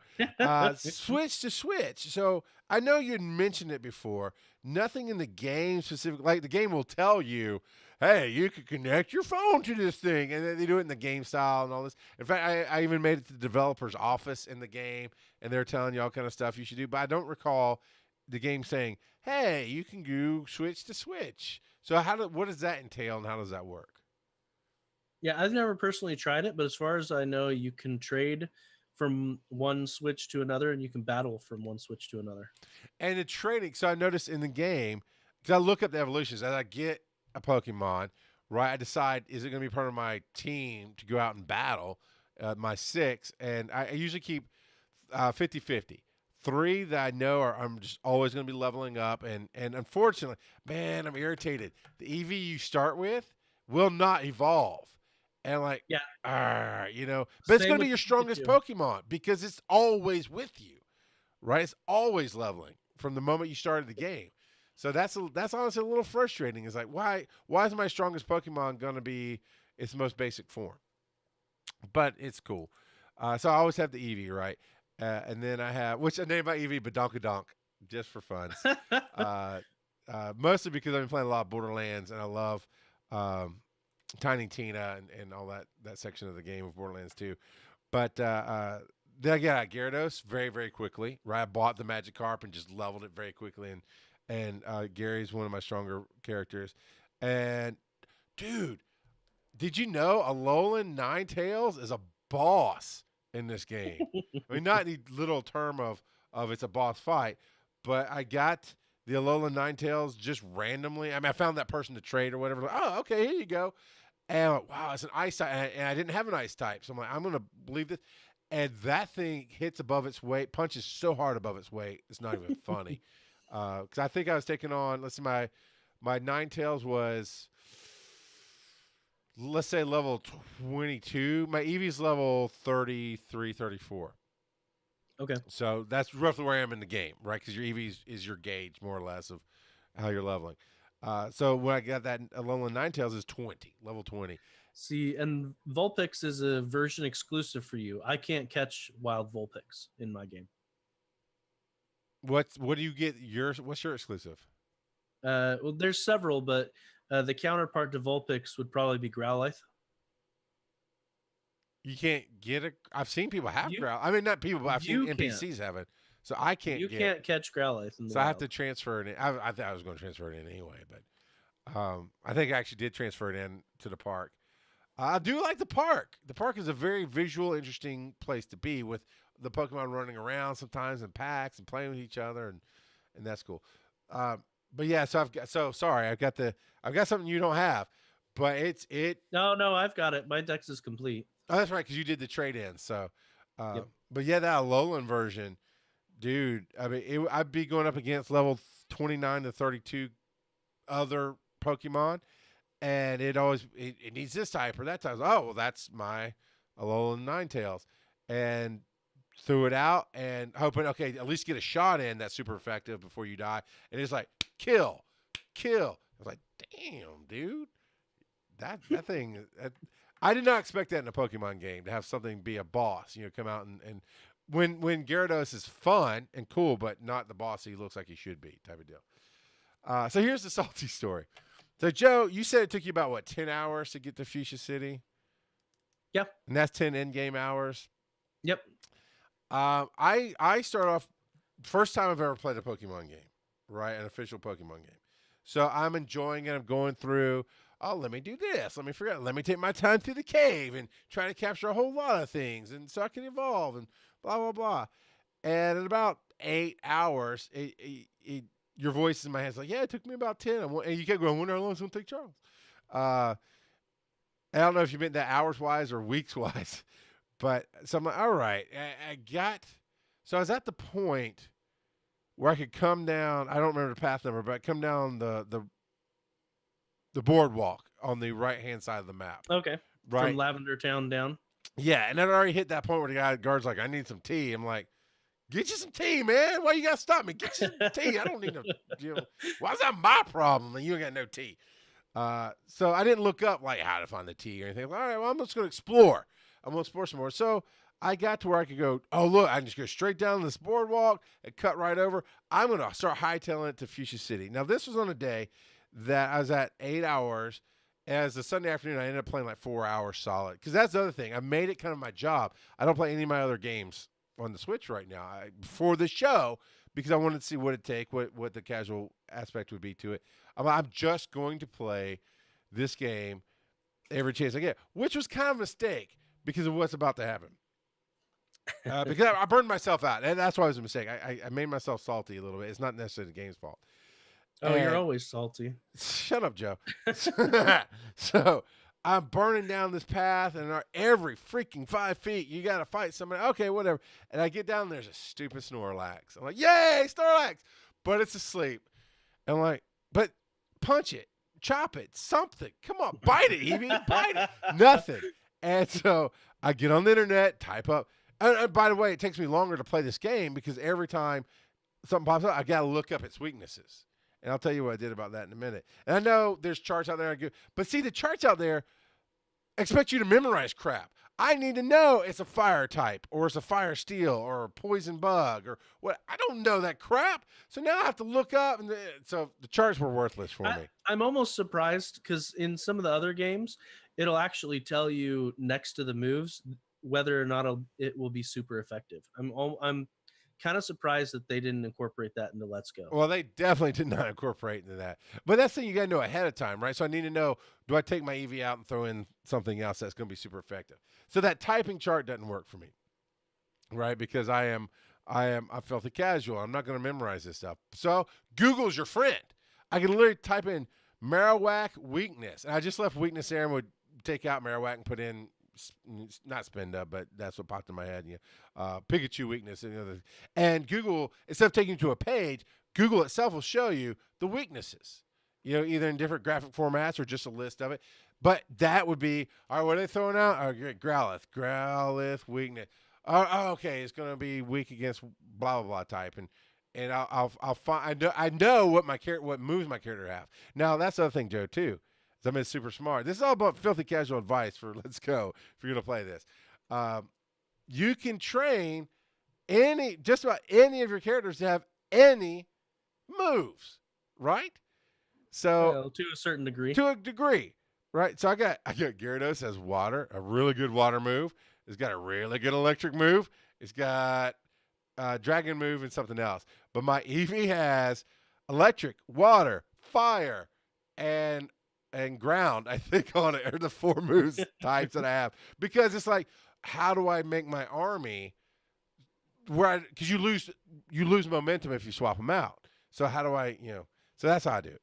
S2: switch to Switch. So I know you'd mentioned it before. Nothing in the game specific, like the game will tell you, hey, you can connect your phone to this thing. And then they do it in the game style and all this. In fact, I even made it to the developer's office in the game, and they're telling you all kind of stuff you should do. But I don't recall the game saying, hey, you can go switch to Switch. So what does that entail, and how does that work?
S3: Yeah, I've never personally tried it, but as far as I know, you can trade from one Switch to another, and you can battle from one Switch to another.
S2: And the trading, so I noticed in the game, because I look up the evolutions, as I get a Pokemon, right, I decide, is it going to be part of my team to go out and battle my 6, and I usually keep 50-50. 3 that I know I'm just always going to be leveling up, and unfortunately, man, I'm irritated. The EV you start with will not evolve. And like, yeah, you know, but it's going to be your strongest Pokemon because it's always with you, right? It's always leveling from the moment you started the game. So that's honestly a little frustrating. It's like, why is my strongest Pokemon going to be its most basic form? But it's cool. So I always have the Eevee, right? And then I have, which I named my Eevee Badonkadonk just for fun. Mostly because I've been playing a lot of Borderlands, and I love Tiny Tina and all that section of the game of Borderlands 2. But then I got Gyarados very, very quickly, right? I bought the Magikarp and just leveled it very quickly, and Gary's one of my stronger characters. And, dude, did you know Alolan Ninetales is a boss in this game? I mean, not any little term of it's a boss fight, but I got the Alolan Ninetales just randomly. I mean, I found that person to trade or whatever. Like, oh, okay, here you go. And I'm like, wow, it's an ice type. And I didn't have an ice type. So I'm like, I'm going to believe this. And that thing hits above its weight, punches so hard above its weight, it's not even funny. Because I think I was taking on, let's see, my Ninetales was, let's say, level 22. My Eevee's level 33, 34.
S3: Okay.
S2: So that's roughly where I am in the game, right? Because your Eevee is your gauge, more or less, of how you're leveling. So when I got that Alolan Ninetales is 20, level 20.
S3: See, and Vulpix is a version exclusive for you. I can't catch wild Vulpix in my game.
S2: What do you get? What's your exclusive?
S3: Well, there's several, but the counterpart to Vulpix would probably be Growlithe.
S2: You can't get I've seen people have Growlithe. I mean, not people, but I've seen NPCs have it. So I can't.
S3: You can't catch Growlithe in the
S2: wild. I have to transfer it in. I thought I was going to transfer it in anyway, but I think I actually did transfer it in to the park. I do like the park. The park is a very visual, interesting place to be, with the Pokemon running around sometimes in packs and playing with each other, and that's cool. But yeah, so I've got something you don't have, but
S3: No, I've got it. My dex is complete.
S2: Oh, that's right, because you did the trade-in. So,
S3: yep.
S2: But yeah, that Alolan version, dude. I mean, I'd be going up against level 29 to 32 other Pokemon, and it needs this type or that type. Oh, well, that's my Alolan Ninetales, and threw it out and hoping, okay, at least get a shot in that's super effective before you die. And it's like kill. I was like, damn, dude, that thing. I did not expect that in a Pokemon game, to have something be a boss, come out and when Gyarados is fun and cool, but not the boss he looks like he should be, type of deal. So here's the salty story. So Joe, you said it took you about 10 hours to get to Fuchsia City?
S3: Yep.
S2: And that's 10 in-game hours?
S3: Yep.
S2: I start off, first time I've ever played a Pokemon game, right? An official Pokemon game. So I'm enjoying it. I'm going through, oh, let me do this. Let me figure out. Let me take my time through the cave and try to capture a whole lot of things, and so I can evolve and blah, blah, blah. And in about 8 hours, your voice in my head is like, yeah, it took me about 10. And you kept going, when are I going to take Charles? I don't know if you meant that hours-wise or weeks-wise. But so I'm like, all right, I got So I was at the point where I could come down. I don't remember the path number, but I come down the boardwalk on the right-hand side of the map.
S3: Okay.
S2: Right.
S3: From Lavender Town down.
S2: Yeah, and I'd already hit that point where the guard's like, I need some tea. I'm like, get you some tea, man. Why you got to stop me? Get you some tea. I don't need no, why is that my problem and you ain't got no tea? So I didn't look up like how to find the tea or anything. All right, well, I'm just going to explore. I'm going to explore some more. So I got to where I could go, oh, look, I can just go straight down this boardwalk and cut right over. I'm going to start hightailing it to Fuchsia City. Now, this was on a day that I was at 8 hours. As a Sunday afternoon, I ended up playing like 4 hours solid. Because that's the other thing. I made it kind of my job. I don't play any of my other games on the Switch right now for the show because I wanted to see what it'd take, what the casual aspect would be to it. I'm just going to play this game every chance I get, which was kind of a mistake because of what's about to happen. Because I burned myself out, and that's why it was a mistake. I made myself salty a little bit. It's not necessarily the game's fault.
S3: Oh, you're always salty.
S2: Shut up, Joe. So I'm burning down this path, and every freaking 5 feet, you got to fight somebody. Okay, whatever. And I get down, and there's a stupid Snorlax. I'm like, yay, Snorlax! But it's asleep. And I'm like, but punch it, chop it, something. Come on, bite it, Eevee, bite it. Nothing. And so I get on the internet, type up. And by the way, it takes me longer to play this game because every time something pops up, I got to look up its weaknesses. And I'll tell you what I did about that in a minute. And I know there's charts out there. But see, the charts out there expect you to memorize crap. I need to know it's a fire type or it's a fire steel or a poison bug or what. I don't know that crap. So now I have to look up. And so the charts were worthless for me.
S3: I'm almost surprised because in some of the other games, it'll actually tell you next to the moves whether or not it will be super effective. I'm kind of surprised that they didn't incorporate that into Let's Go.
S2: Well, they definitely did not incorporate into that. But that's the thing you got to know ahead of time, right? So I need to know, do I take my Eevee out and throw in something else that's going to be super effective? So that typing chart doesn't work for me, right? Because I'm filthy casual. I'm not going to memorize this stuff. So Google's your friend. I can literally type in Marowak weakness. And I just left weakness there and would take out Marowak and put in not spend up, but that's what popped in my head. Pikachu weakness and Google, instead of taking you to a page, Google itself will show you the weaknesses. Either in different graphic formats or just a list of it. But that would be all right. What are they throwing out? Growlithe weakness. Okay, it's going to be weak against blah blah blah type, and I'll find. I know what moves my character have. Now that's the other thing, Joe, too. I'm super smart. This is all about filthy casual advice for Let's Go if you're going to play this. You can train just about any of your characters to have any moves, right? So
S3: to a certain degree.
S2: To a degree, right? So I got Gyarados has water, a really good water move. It's got a really good electric move. It's got dragon move and something else. But my Eevee has electric, water, fire, and ground, I think, on it are the 4 moves types that I have. Because it's like, how do I make my army because you lose momentum if you swap them out. So how do I, so that's how I do it.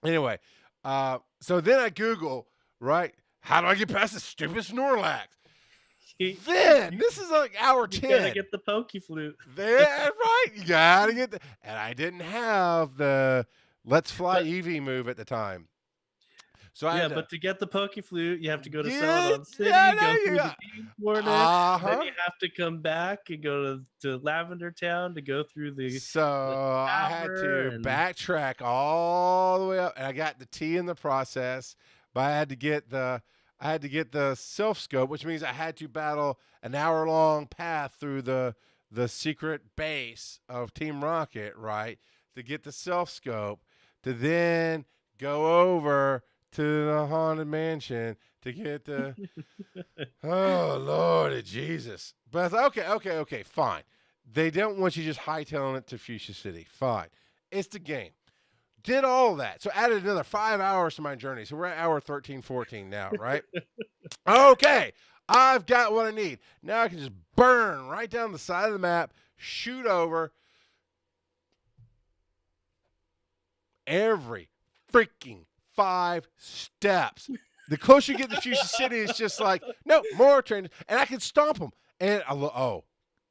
S2: Anyway, so then I Google, right, how do I get past this stupid Snorlax? Then this is like hour 10.
S3: You gotta get the Pokeflute.
S2: That's right. You gotta get and I didn't have the Let's Fly Eevee move at the time. So
S3: but to get the Pokeflute, you have to go to Celadon City, go through the Bean Corner, then you have to come back and go to Lavender Town to go through the.
S2: So I had to backtrack all the way up, and I got the T in the process. But I had to get the self scope, which means I had to battle an hour-long path through the secret base of Team Rocket, right, to get the self scope, to then go over to the Haunted Mansion to get the oh Lord Jesus. But I thought, okay, fine. They don't want you just hightailing it to Fuchsia City. Fine. It's the game. Did all of that. So added another 5 hours to my journey. So we're at hour 13, 14 now, right? Okay. I've got what I need. Now I can just burn right down the side of the map, shoot over every freaking 5 steps. The closer you get to Fuchsia City, it's just like, no, more trains. And I can stomp them. And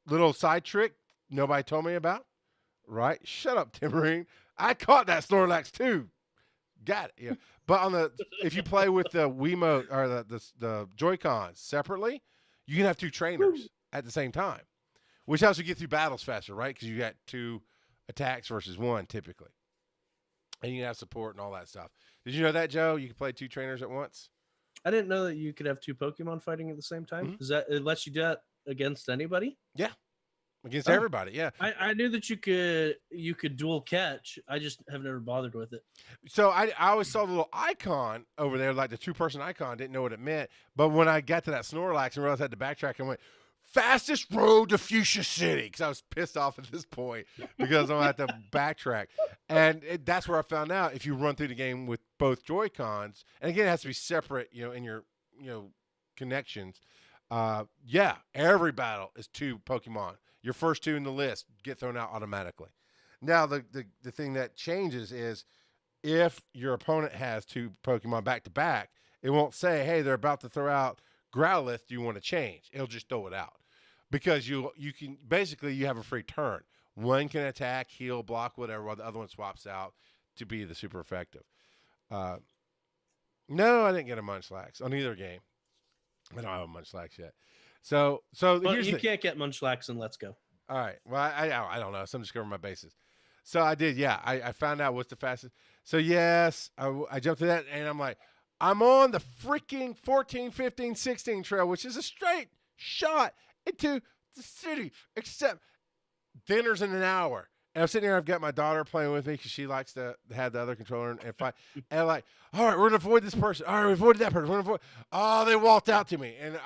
S2: little side trick nobody told me about, right? Shut up, Timberine. I caught that Snorlax too. Got it. Yeah. But if you play with the Wiimote or the Joy-Cons separately, you can have 2 trainers at the same time, which helps you get through battles faster, right? Because you got 2 attacks versus 1 typically. And you can have support and all that stuff. Did you know that, Joe? You can play 2 trainers at once?
S3: I didn't know that you could have 2 Pokemon fighting at the same time.
S2: Mm-hmm.
S3: Is that it lets you do that against anybody?
S2: Yeah. Against everybody, yeah.
S3: I knew that you could dual catch. I just have never bothered with it.
S2: So I always saw the little icon over there, like the 2-person icon. Didn't know what it meant. But when I got to that Snorlax and realized I had to backtrack, I went, fastest road to Fuchsia City, because I was pissed off at this point because I'm going to have to backtrack. And that's where I found out if you run through the game with both Joy-Cons, and again, it has to be separate, in your, connections. Every battle is 2 Pokemon. Your first 2 in the list get thrown out automatically. Now, the thing that changes is if your opponent has 2 Pokemon back-to-back, it won't say, hey, they're about to throw out Growlithe, do you want to change? It'll just throw it out. Because you can basically you have a free turn. One can attack, heal, block, whatever, while the other one swaps out to be the super effective. No, I didn't get a Munchlax on either game. I don't have a Munchlax yet. So
S3: here's you can't get Munchlax in Let's Go.
S2: All right. Well, I don't know. So I'm just covering my bases. So I did. Yeah, I found out what's the fastest. So yes, I jumped to that, and I'm like, I'm on the freaking 14, 15, 16 trail, which is a straight shot into the city, except dinner's in an hour. And I'm sitting here, I've got my daughter playing with me because she likes to have the other controller and fight. And I'm like, all right, we're going to avoid this person. All right, we avoided that person. We're gonna avoid. Oh, they walked out to me. And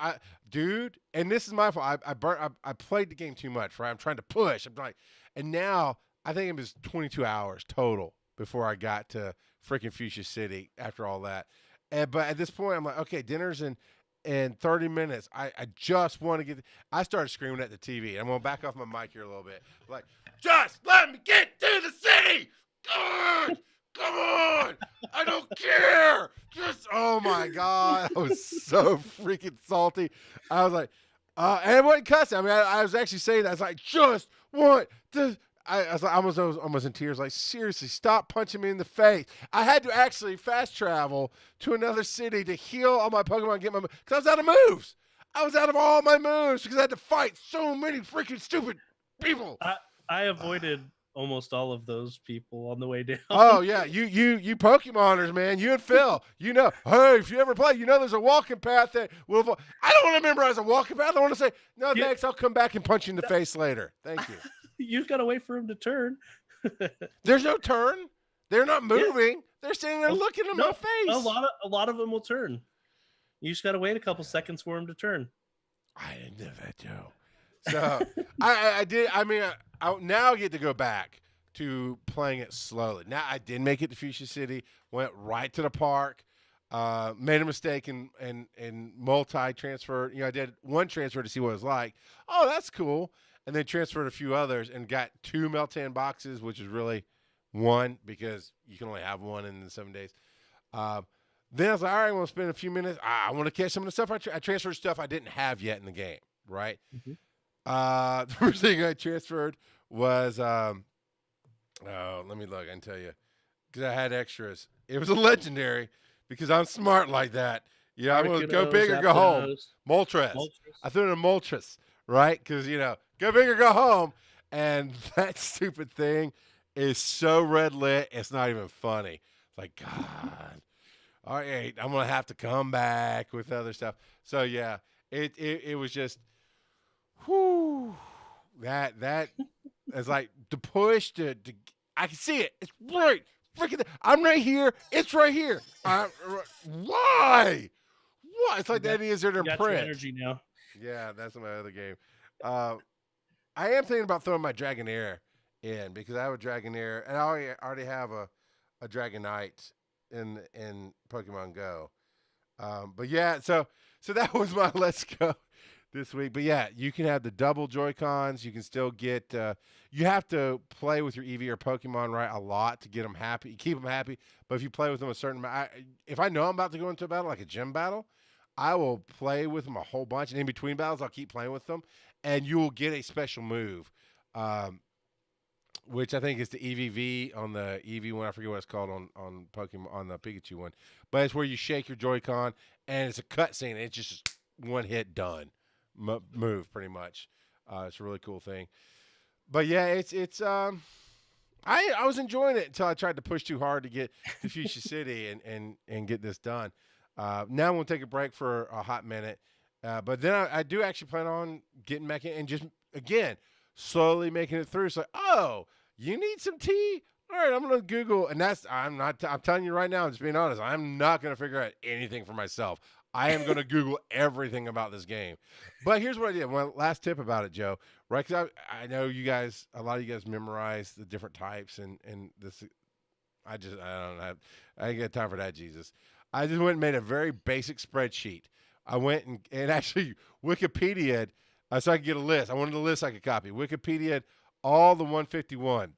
S2: and this is my fault. I played the game too much, right? I'm trying to push. I'm like, and now I think it was 22 hours total before I got to freaking Fuchsia City after all that. But at this point, I'm like, okay, dinner's in 30 minutes. I just want to get – I started screaming at the TV. I'm going to back off my mic here a little bit. Like, just let me get to the city. God, come on. I don't care. Just – oh, my God. I was so freaking salty. I was like and it wasn't cussing. I mean, I was actually saying that. I was like, just want to – I was like, almost in tears. Like, seriously, stop punching me in the face. I had to actually fast travel to another city to heal all my Pokemon and get my – because I was out of moves. I was out of all my moves because I had to fight so many freaking stupid people.
S3: I avoided almost all of those people on the way down.
S2: Oh, yeah. You Pokemoners, man. You and Phil. Hey, if you ever play, there's a walking path that will – I don't want to memorize a walking path. I want to say, no, thanks. I'll come back and punch you in the face later. Thank you.
S3: You just gotta wait for him to turn.
S2: There's no turn. They're not moving. Yeah. They're standing there looking in my face.
S3: A lot of them will turn. You just gotta wait a couple seconds for him to turn.
S2: I didn't know that, Joe. So I did. I mean, I now get to go back to playing it slowly. Now I did make it to Fuchsia City. Went right to the park. Made a mistake and multi-transfer. I did one transfer to see what it was like. Oh, that's cool. And then transferred a few others and got 2 Meltan boxes, which is really 1 because you can only have 1 in the 7 days. Then I was like, all right, I'm going to spend a few minutes. I want to catch some of the stuff. I transferred stuff I didn't have yet in the game, right? Mm-hmm. The first thing I transferred was, let me look. I can tell you. Because I had extras. It was a legendary because I'm smart like that. I'm going to go big or go home. Moltres. I threw in a Moltres, right? Because, go big or go home. And that stupid thing is so red lit, it's not even funny. It's like, God, all right, I'm going to have to come back with other stuff. So, yeah, it was just, whoo, that is like the push to I can see it. It's right. Freaking, I'm right here. It's right here. Why? What? It's like that is there to print.
S3: Your energy now.
S2: Yeah, that's my other game. I am thinking about throwing my Dragonair in because I have a Dragonair and I already have a Dragonite in Pokemon Go. But yeah, so that was my Let's Go this week. But yeah, you can have the double Joy-Cons. You can still get you have to play with your Eevee or Pokemon a lot to get them happy, keep them happy. But if you play with them a certain amount, if I know I'm about to go into a battle like a gym battle, I will play with them a whole bunch, and in between battles, I'll keep playing with them. and you will get a special move, which I think is the EVV on the EV one. I forget what it's called on Pokemon, on the Pikachu one, but it's where you shake your Joy-Con and it's a cutscene. It's just one hit done move pretty much. It's a really cool thing. But yeah, I was enjoying it until I tried to push too hard to get to Fuchsia City and get this done. Now we'll take a break for a hot minute. But then I do actually plan on getting back in and just, again, slowly making it through. It's like, oh, you need some tea? All right, I'm going to Google. And I'm telling you right now, I'm just being honest, I'm not going to figure out anything for myself. I am going to Google everything about this game. But here's what I did. One last tip about it, Joe. Right? Because I know you guys, a lot of you guys memorize the different types. And this, I don't know. I ain't got time for that, Jesus. I just went and made a very basic spreadsheet. I went and actually Wikipedia'd so I could get a list. I wanted a list I could copy. Wikipedia'd all the 151,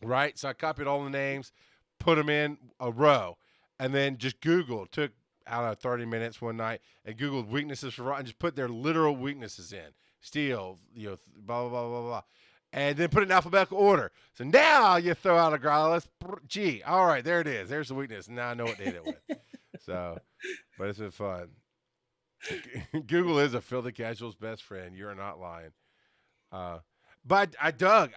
S2: right? So I copied all the names, put them in a row, and then just Googled. Took, I don't know, 30 minutes one night and Googled weaknesses for rock and just put their literal weaknesses in. Steel, blah, blah, blah, blah, blah. And then put it in alphabetical order. So now you throw out a Growlithe. Gee, all right, there it is. There's the weakness. Now I know what to hit it with. So, but it's been fun. Google is a filthy casual's best friend. You're not lying. But I dug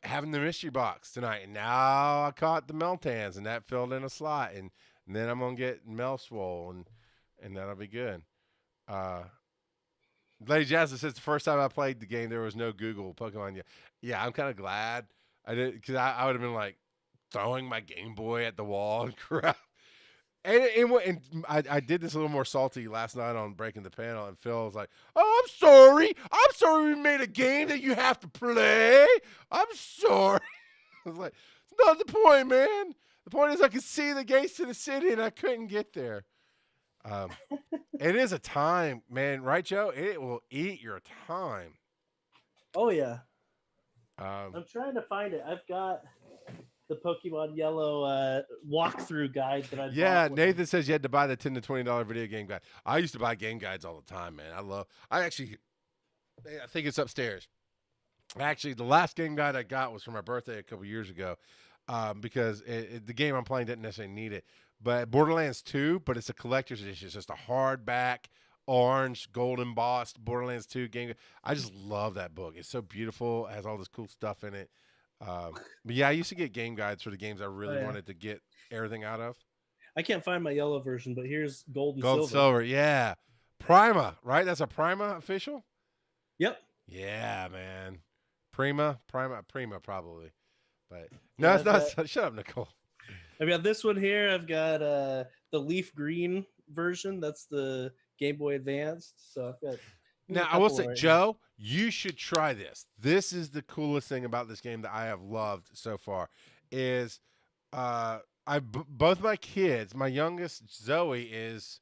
S2: having the mystery box tonight, and now I caught the Meltans, and that filled in a slot, and then I'm gonna get Melswole, and that'll be good. Lady Jasmine says the first time I played the game, there was no Google Pokemon yet. Yeah, I'm kind of glad I did, because I would have been like throwing my Game Boy at the wall and crap. And I did this a little more salty last night on Breaking the Panel, and Phil was like, "Oh, I'm sorry we made a game that you have to play. I'm sorry." I was like, "It's not the point, man. The point is I could see the gates to the city, and I couldn't get there." It is a time, man, right, Joe? It will eat your time.
S3: Oh, yeah. I'm trying to find it. I've got the Pokemon Yellow walkthrough guide that I bought.
S2: Yeah, Nathan says you had to buy the $10 to $20 video game guide. I used to buy game guides all the time, man. I think it's upstairs. Actually, the last game guide I got was for my birthday a couple years ago, because the game I'm playing didn't necessarily need it. But Borderlands 2, but it's a collector's edition. It's just a hardback, orange, gold embossed Borderlands 2 game. I just love that book. It's so beautiful. It has all this cool stuff in it. But yeah, I used to get game guides for the games I really wanted to get everything out of.
S3: I can't find my yellow version, but here's gold and
S2: silver. Gold, silver, yeah. Prima, right? That's a Prima official?
S3: Yep.
S2: Yeah, man. Prima, probably. But no, it's not. Shut up, Nicole.
S3: I've got this one here. I've got the leaf green version. That's the Game Boy Advanced. So I've got.
S2: Now, I will say, Joe, you should try this. This is the coolest thing about this game that I have loved so far. Is both my kids, my youngest Zoe is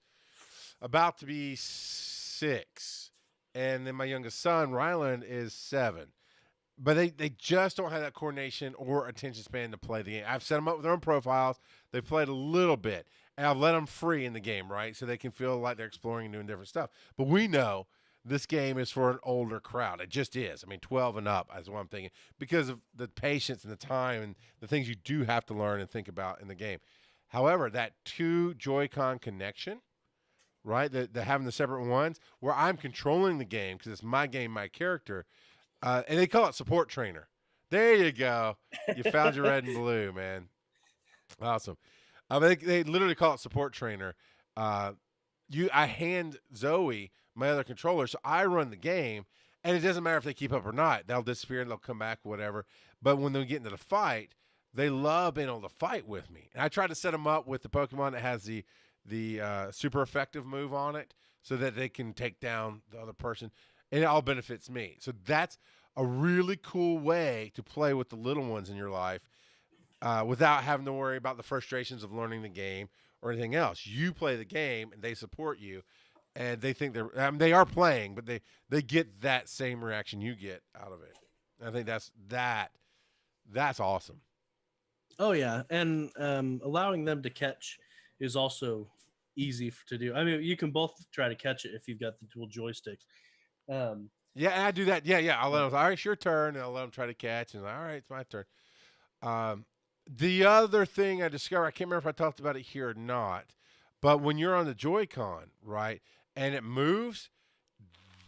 S2: about to be 6, and then my youngest son Ryland is 7. But they just don't have that coordination or attention span to play the game. I've set them up with their own profiles. They played a little bit, and I've let them free in the game, right? So they can feel like they're exploring and doing different stuff. But we know this game is for an older crowd. It just is. I mean, 12 and up is what I'm thinking, because of the patience and the time and the things you do have to learn and think about in the game. However, that 2 Joy-Con connection, right, the having the separate ones, where I'm controlling the game because it's my game, my character, and they call it support trainer. There you go. You found your red and blue, man. Awesome. They literally call it support trainer. I hand Zoe my other controller, so I run the game, and it doesn't matter if they keep up or not. They'll disappear and they'll come back, whatever. But when they get into the fight, they love being able to fight with me. And I try to set them up with the Pokemon that has the super effective move on it, so that they can take down the other person, and it all benefits me. So that's a really cool way to play with the little ones in your life, without having to worry about the frustrations of learning the game or anything else. You play the game, and they support you. And they think they are playing, but they get that same reaction you get out of it. I think that's awesome.
S3: Oh yeah, and allowing them to catch is also easy to do. I mean, you can both try to catch it if you've got the dual joysticks.
S2: Yeah, and I do that. Yeah. I'll let them. All right, it's your turn. And I'll let them try to catch. And all right, it's my turn. The other thing I discovered, I can't remember if I talked about it here or not, but when you're on the Joy-Con, right, and it moves,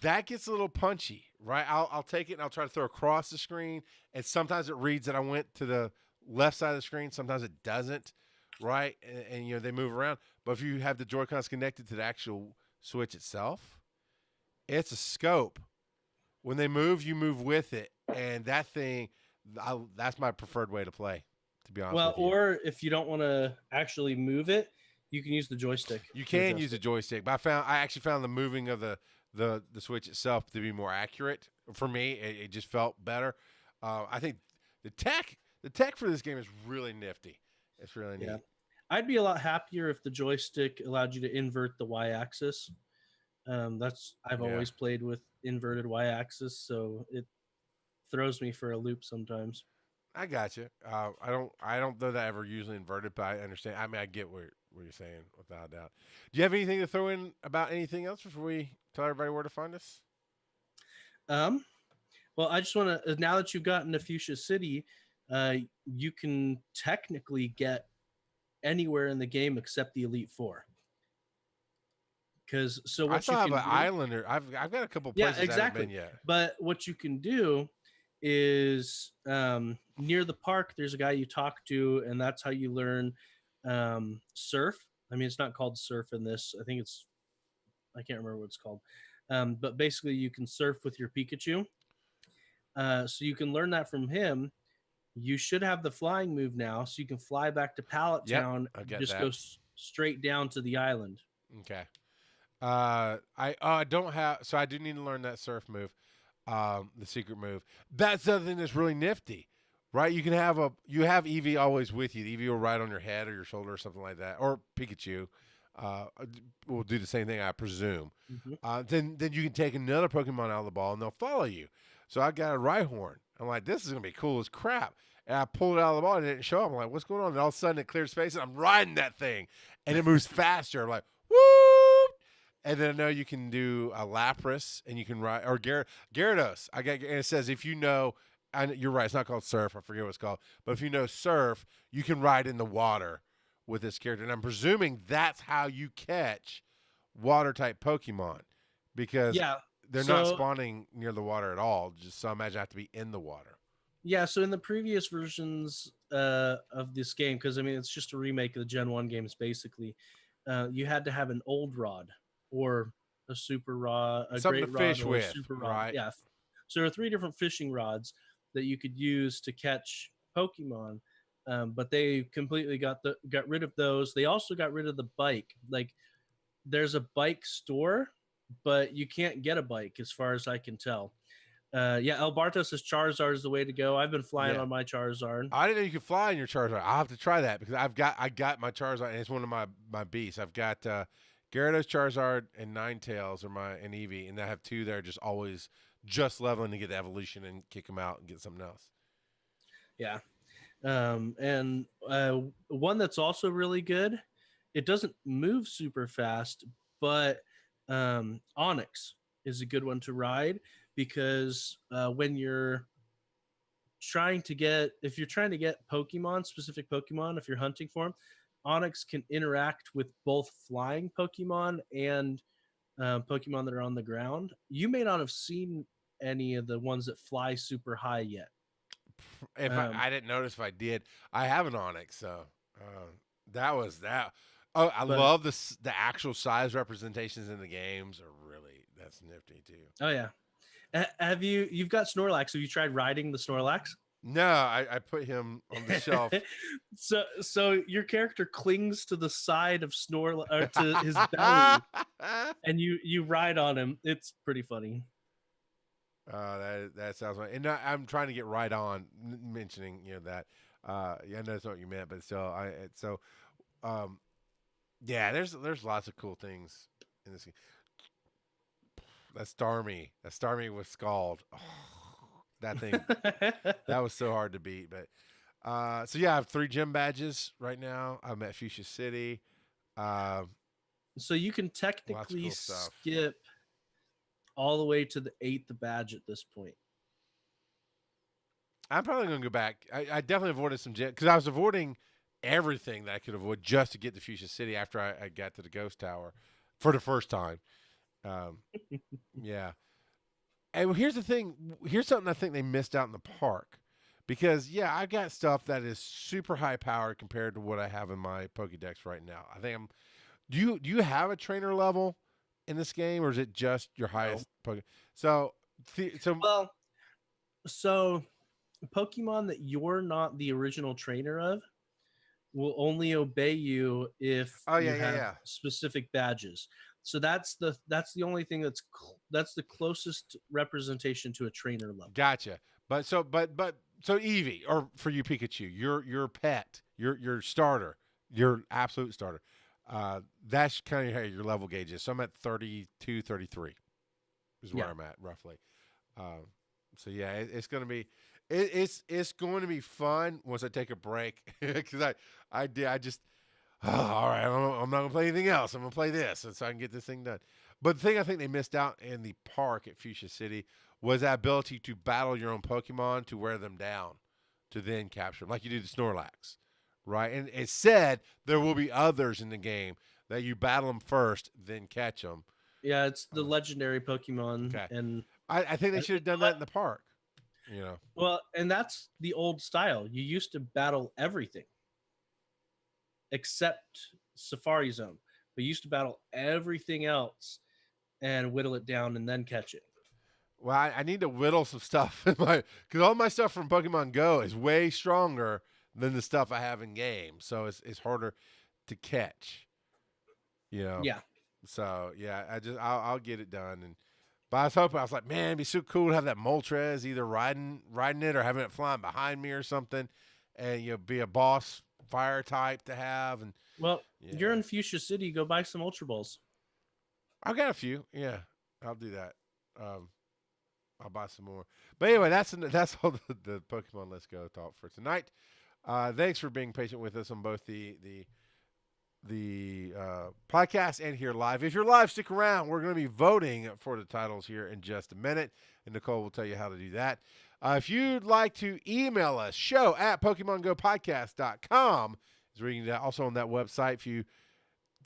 S2: that gets a little punchy, right? I'll take it and I'll try to throw across the screen, and sometimes it reads that I went to the left side of the screen. Sometimes it doesn't, right? And they move around. But if you have the Joy-Cons connected to the actual Switch itself, it's a scope. When they move, you move with it, and that thing, that's my preferred way to play, to be honest with you.
S3: Or if you don't want to actually move it, you can use the joystick.
S2: You can use the joystick, but I actually found the moving of the Switch itself to be more accurate. For me, it just felt better. I think the tech for this game is really nifty. It's really neat.
S3: I'd be a lot happier if the joystick allowed you to invert the Y-axis. I've always played with inverted Y-axis, so it throws me for a loop sometimes.
S2: I got you. I don't know that I ever usually inverted, but I understand. I mean, I get what you're saying without a doubt. Do you have anything to throw in about anything else before we tell everybody where to find us?
S3: Well, I just want to, now that you've gotten to Fuchsia City, you can technically get anywhere in the game except the Elite Four. Because I still have
S2: an islander. I've got a couple places I haven't been yet.
S3: But what you can do is near the park, there's a guy you talk to, and that's how you learn surf. I mean, it's not called surf in this. I can't remember what it's called. But basically, you can surf with your Pikachu. So you can learn that from him. You should have the flying move now, so you can fly back to Pallet Town. Just go straight down to the island.
S2: Okay. I don't have, so I do need to learn that surf move, the secret move. That's the other thing that's really nifty, right? You have Eevee always with you. Eevee will ride on your head or your shoulder or something like that, or Pikachu. Will do the same thing, I presume.
S3: Mm-hmm.
S2: Then you can take another Pokemon out of the ball and they'll follow you. So I got a Rhyhorn. I'm like, this is gonna be cool as crap. And I pulled it out of the ball and it didn't show up. I'm like, what's going on? And all of a sudden it clears space and I'm riding that thing and it moves faster. I'm like, woo! And then I know you can do a Lapras and you can ride, or Gyarados. And it says if you know, and you're right, it's not called Surf. I forget what it's called. But if you know Surf, you can ride in the water with this character. And I'm presuming that's how you catch water-type Pokemon because they're not spawning near the water at all. So I imagine I have to be in the water.
S3: Yeah, so in the previous versions of this game, because, I mean, it's just a remake of the Gen 1 games, basically, you had to have an old rod or a super rod,
S2: something
S3: great
S2: to fish
S3: rod, or
S2: with,
S3: a super rod.
S2: Right?
S3: Yeah. So there are 3 different fishing rods that you could use to catch Pokemon, but they completely got rid of those. They also got rid of the bike. Like, there's a bike store, but you can't get a bike as far as I can tell. El Bartos says Charizard is the way to go. I've been flying on my Charizard.
S2: I didn't know you could fly on your Charizard. I'll have to try that because I got my Charizard and it's one of my beasts. I've got Gyarados, Charizard, and Ninetales and Eevee, and I have 2 that are just always just leveling to get the evolution and kick them out and get something else.
S3: Yeah. And one that's also really good, it doesn't move super fast, but Onix is a good one to ride because when you're trying to get Pokemon, specific Pokemon, if you're hunting for them, Onix can interact with both flying Pokemon and Pokemon that are on the ground. You may not have seen any of the ones that fly super high yet.
S2: If I didn't notice if I did. I have an Onix, so that was that. Oh, I love the actual size representations in the games that's nifty too.
S3: Oh yeah. You've got Snorlax. Have you tried riding the Snorlax?
S2: No, I put him on the shelf.
S3: So your character clings to the side of Snorlax, to his belly, and you ride on him. It's pretty funny.
S2: That sounds right. And I'm trying to get right on mentioning that. I know that's not what you meant, but still, there's lots of cool things in this game. That's Starmie with Scald. Oh, that thing, that was so hard to beat. But I have 3 gym badges right now. I'm at Fuchsia City.
S3: So you can technically skip all the way to the 8th badge at this point.
S2: I'm probably going to go back. I definitely avoided some because I was avoiding everything that I could avoid just to get to Fuchsia City after I got to the Ghost Tower for the first time. Yeah. And here's the thing. Here's something I think they missed out in the park. Because, yeah, I got stuff that is super high powered compared to what I have in my Pokédex right now. I think do you have a trainer level in this game, or is it just your highest Pokemon? So
S3: Pokemon that you're not the original trainer of will only obey you if you have specific badges. So that's the only thing that's the closest representation to a trainer level.
S2: Gotcha. So Eevee, or for you Pikachu, your pet, your starter, your absolute starter. That's kind of how your level gauge is. So I'm at 32, 33 is where I'm at roughly. So yeah, it's going to be it's going to be fun once I take a break because I just all right, I'm not going to play anything else. I'm going to play this so I can get this thing done. But the thing I think they missed out in the park at Fuchsia City was that ability to battle your own Pokemon to wear them down, to then capture them, like you do the Snorlax, right? And it said there will be others in the game that you battle them first, then catch them.
S3: Yeah, it's the legendary Pokemon.
S2: Okay.
S3: And
S2: I think they should have done that in the park,
S3: Well, and that's the old style. You used to battle everything except Safari Zone. But you used to battle everything else and whittle it down and then catch it.
S2: Well, I need to whittle some stuff in because all my stuff from Pokemon Go is way stronger than the stuff I have in game, so it's harder to catch.
S3: Yeah.
S2: So yeah, I'll get it done. But I was like, man, it'd be so cool to have that Moltres either riding it or having it flying behind me or something, and be a boss fire type to have. And
S3: you're in Fuchsia City. Go buy some Ultra Balls.
S2: I've got a few. Yeah, I'll do that. I'll buy some more. But anyway, that's all the Pokemon Let's Go talk for tonight. Thanks for being patient with us on both the podcast and here live. If you're live, stick around. We're going to be voting for the titles here in just a minute, and Nicole will tell you how to do that. If you'd like to email us, show@PokemonGoPodcast.com is reading that. Also on that website, if you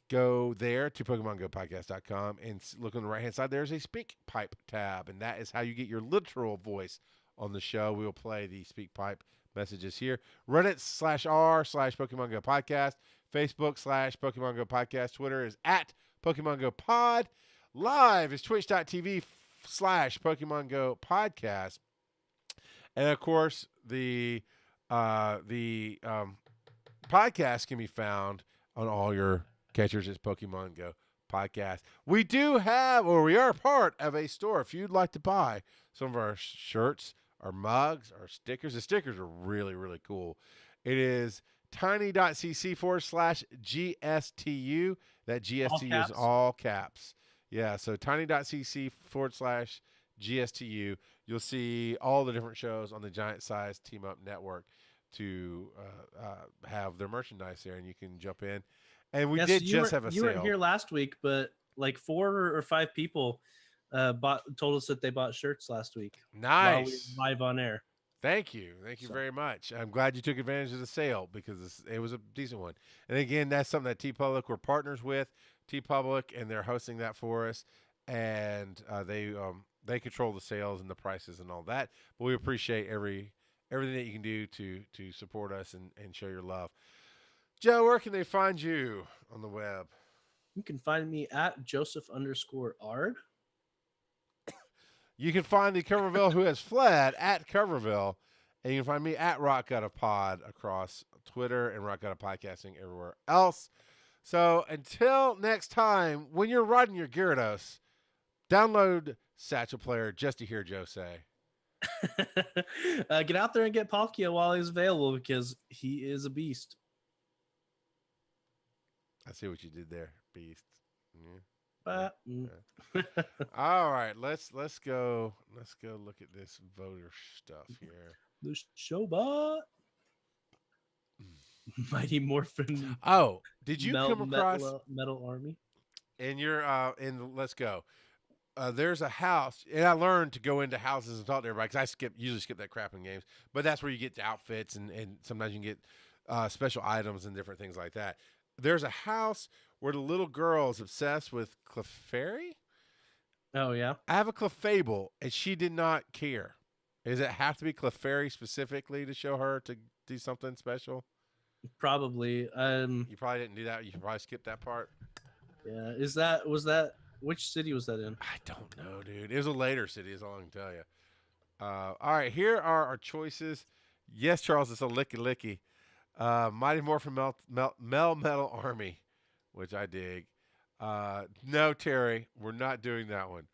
S2: go there to PokemonGoPodcast.com and look on the right-hand side, there's a Speak Pipe tab, and that is how you get your literal voice on the show. We will play the Speak Pipe messages here. Reddit/r/Pokemon Go Podcast. Facebook/Pokemon Go Podcast. Twitter is @Pokemon Go Pod. Live is twitch.tv/Pokemon Go Podcast. And of course, the podcast can be found on all your catchers as Pokemon Go Podcast. We are part of a store. If you'd like to buy some of our shirts, our mugs, our stickers, the stickers are really, really cool. It is tiny.cc/GSTU. That GSTU is all caps. Yeah, so tiny.cc/GSTU. You'll see all the different shows on the Giant Size Team Up Network to have their merchandise there, and you can jump in. And we did just have a sale.
S3: You weren't here last week, but like 4 or 5 people told us that they bought shirts last week.
S2: Nice.
S3: While we were live on air.
S2: Thank you very much. I'm glad you took advantage of the sale because it was a decent one. And again, that's something that TeePublic we're partners with, TeePublic, and they're hosting that for us. And they control the sales and the prices and all that. But we appreciate everything that you can do to support us and show your love. Joe, where can they find you on the web?
S3: You can find me at Joseph_Ard.
S2: You can find the Coverville who has fled at Coverville. And you can find me at Rock Out of Pod across Twitter and Rock Out of Podcasting everywhere else. So until next time, when you're riding your Gyarados, download Satchel Player just to hear Joe say.
S3: Get out there and get Palkia while he's available because he is a beast.
S2: I see what you did there, beast. Yeah. All right, let's go look at this voter stuff here.
S3: The Showbot. Mighty Morphin.
S2: Did you come across
S3: Metal Army?
S2: in your in Let's Go? there's a house, and I learned to go into houses and talk to everybody because I usually skip that crap in games. But that's where you get the outfits, and sometimes you can get special items and different things like that. There's a house where the little girl is obsessed with Clefairy.
S3: Oh, yeah?
S2: I have a Clefable, and she did not care. Does it have to be Clefairy specifically to show her to do something special?
S3: Probably.
S2: You probably didn't do that. You probably skipped that part.
S3: Yeah. Which city was that in?
S2: I don't know, dude. It was a later city, is all I can tell you. All right, here are our choices. Yes, Charles, it's a licky. Mighty Morphin Melmetal Army, which I dig. No, Terry, we're not doing that one.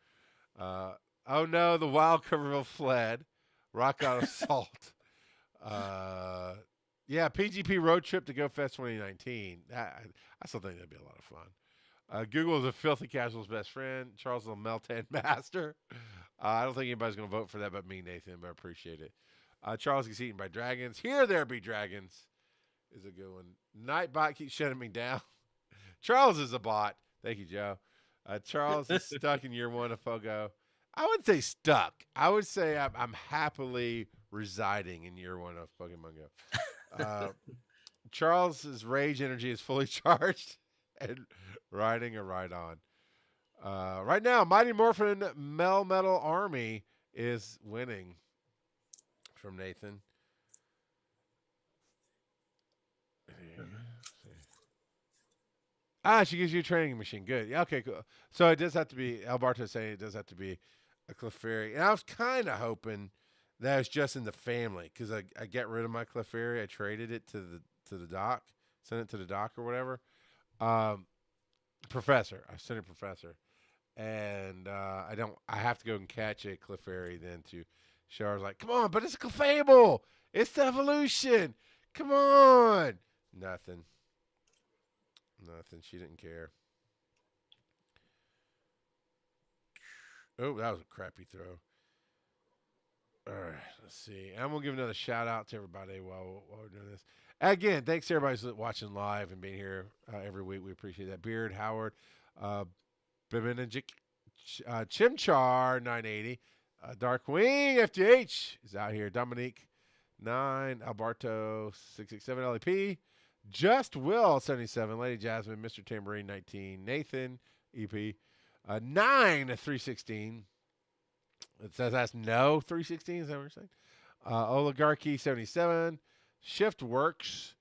S2: Oh no, the Wild Coverville fled. Rock Out Assault. Yeah, PGP Road Trip to Go Fest 2019. I still think that'd be a lot of fun. Google is a filthy casual's best friend. Charles is a Meltan master. I don't think anybody's going to vote for that but me, Nathan, but I appreciate it. Charles gets eaten by dragons. Here there be dragons is a good one. Nightbot keeps shutting me down. Charles is a bot. Thank you, Joe. Charles is stuck in year one of Pogo. I wouldn't say stuck. I would say I'm happily residing in year one of Pokemon Go. Charles's rage energy is fully charged and riding a ride on. Right now, Mighty Morphin Melmetal Army is winning from Nathan. She gives you a training machine. Good. Yeah, okay, cool. So it does have to be, Alberto saying it does have to be a Clefairy. And I was kind of hoping that was just in the family because I got rid of my Clefairy. I traded it to the doc, sent it to the doc or whatever. Professor. I sent a Professor. And I have to go and catch a Clefairy then to show her. I was like, come on, but it's a Clefable. It's the evolution. Come on. Nothing. She didn't care. Oh, that was a crappy throw. All right, let's see. I'm going to give another shout out to everybody while we're doing this. Again, thanks to everybody who's watching live and being here every week. We appreciate that. Beard, Howard, Biminigic, Chimchar, 980. Darkwing, FGH is out here. Dominique, 9. Alberto, 667. LEP. Just Will, 77. Lady Jasmine, Mr. Tambourine, 19. Nathan, EP, 9, 316. It says that's no 316. Is that what you're saying? Oligarchy, 77. Shift Works,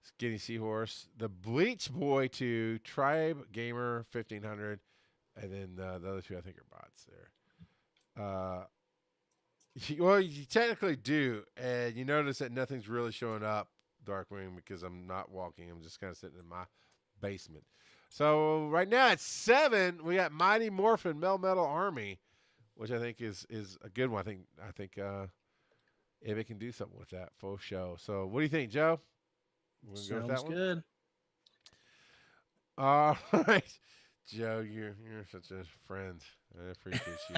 S2: Skinny Seahorse. The Bleach Boy 2, Tribe Gamer, 1500. And then the other two, I think, are bots there. Well, you technically do. And you notice that nothing's really showing up, Darkwing, because I'm not walking. I'm just kind of sitting in my basement. So right now at 7, we got Mighty Morphin Melmetal Army, which I think is a good one. I think if it can do something with that full show. So what do you think, Joe?
S3: Sounds go with that good.
S2: One? All right, Joe, you're such a friend. I appreciate you.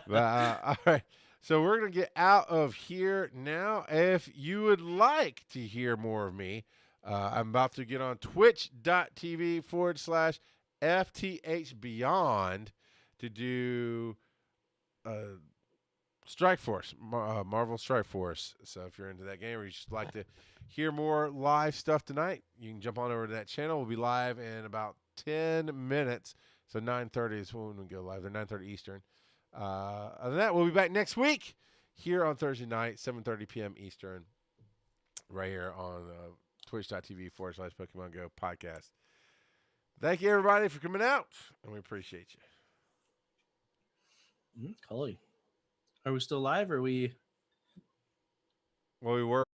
S2: But all right. So we're going to get out of here now. If you would like to hear more of me, I'm about to get on twitch.tv/FTH Beyond to do Strike Force, Marvel Strike Force. So if you're into that game or you just like to hear more live stuff tonight, you can jump on over to that channel. We'll be live in about 10 minutes. So 9:30 is when we go live. They're 9:30 Eastern. Other than that, we'll be back next week here on Thursday night, 7:30 p.m. Eastern, right here on twitch.tv/Pokemon GO Podcast. Thank you, everybody, for coming out, and we appreciate you.
S3: Cully. Are we still live or are we?
S2: Well, we were.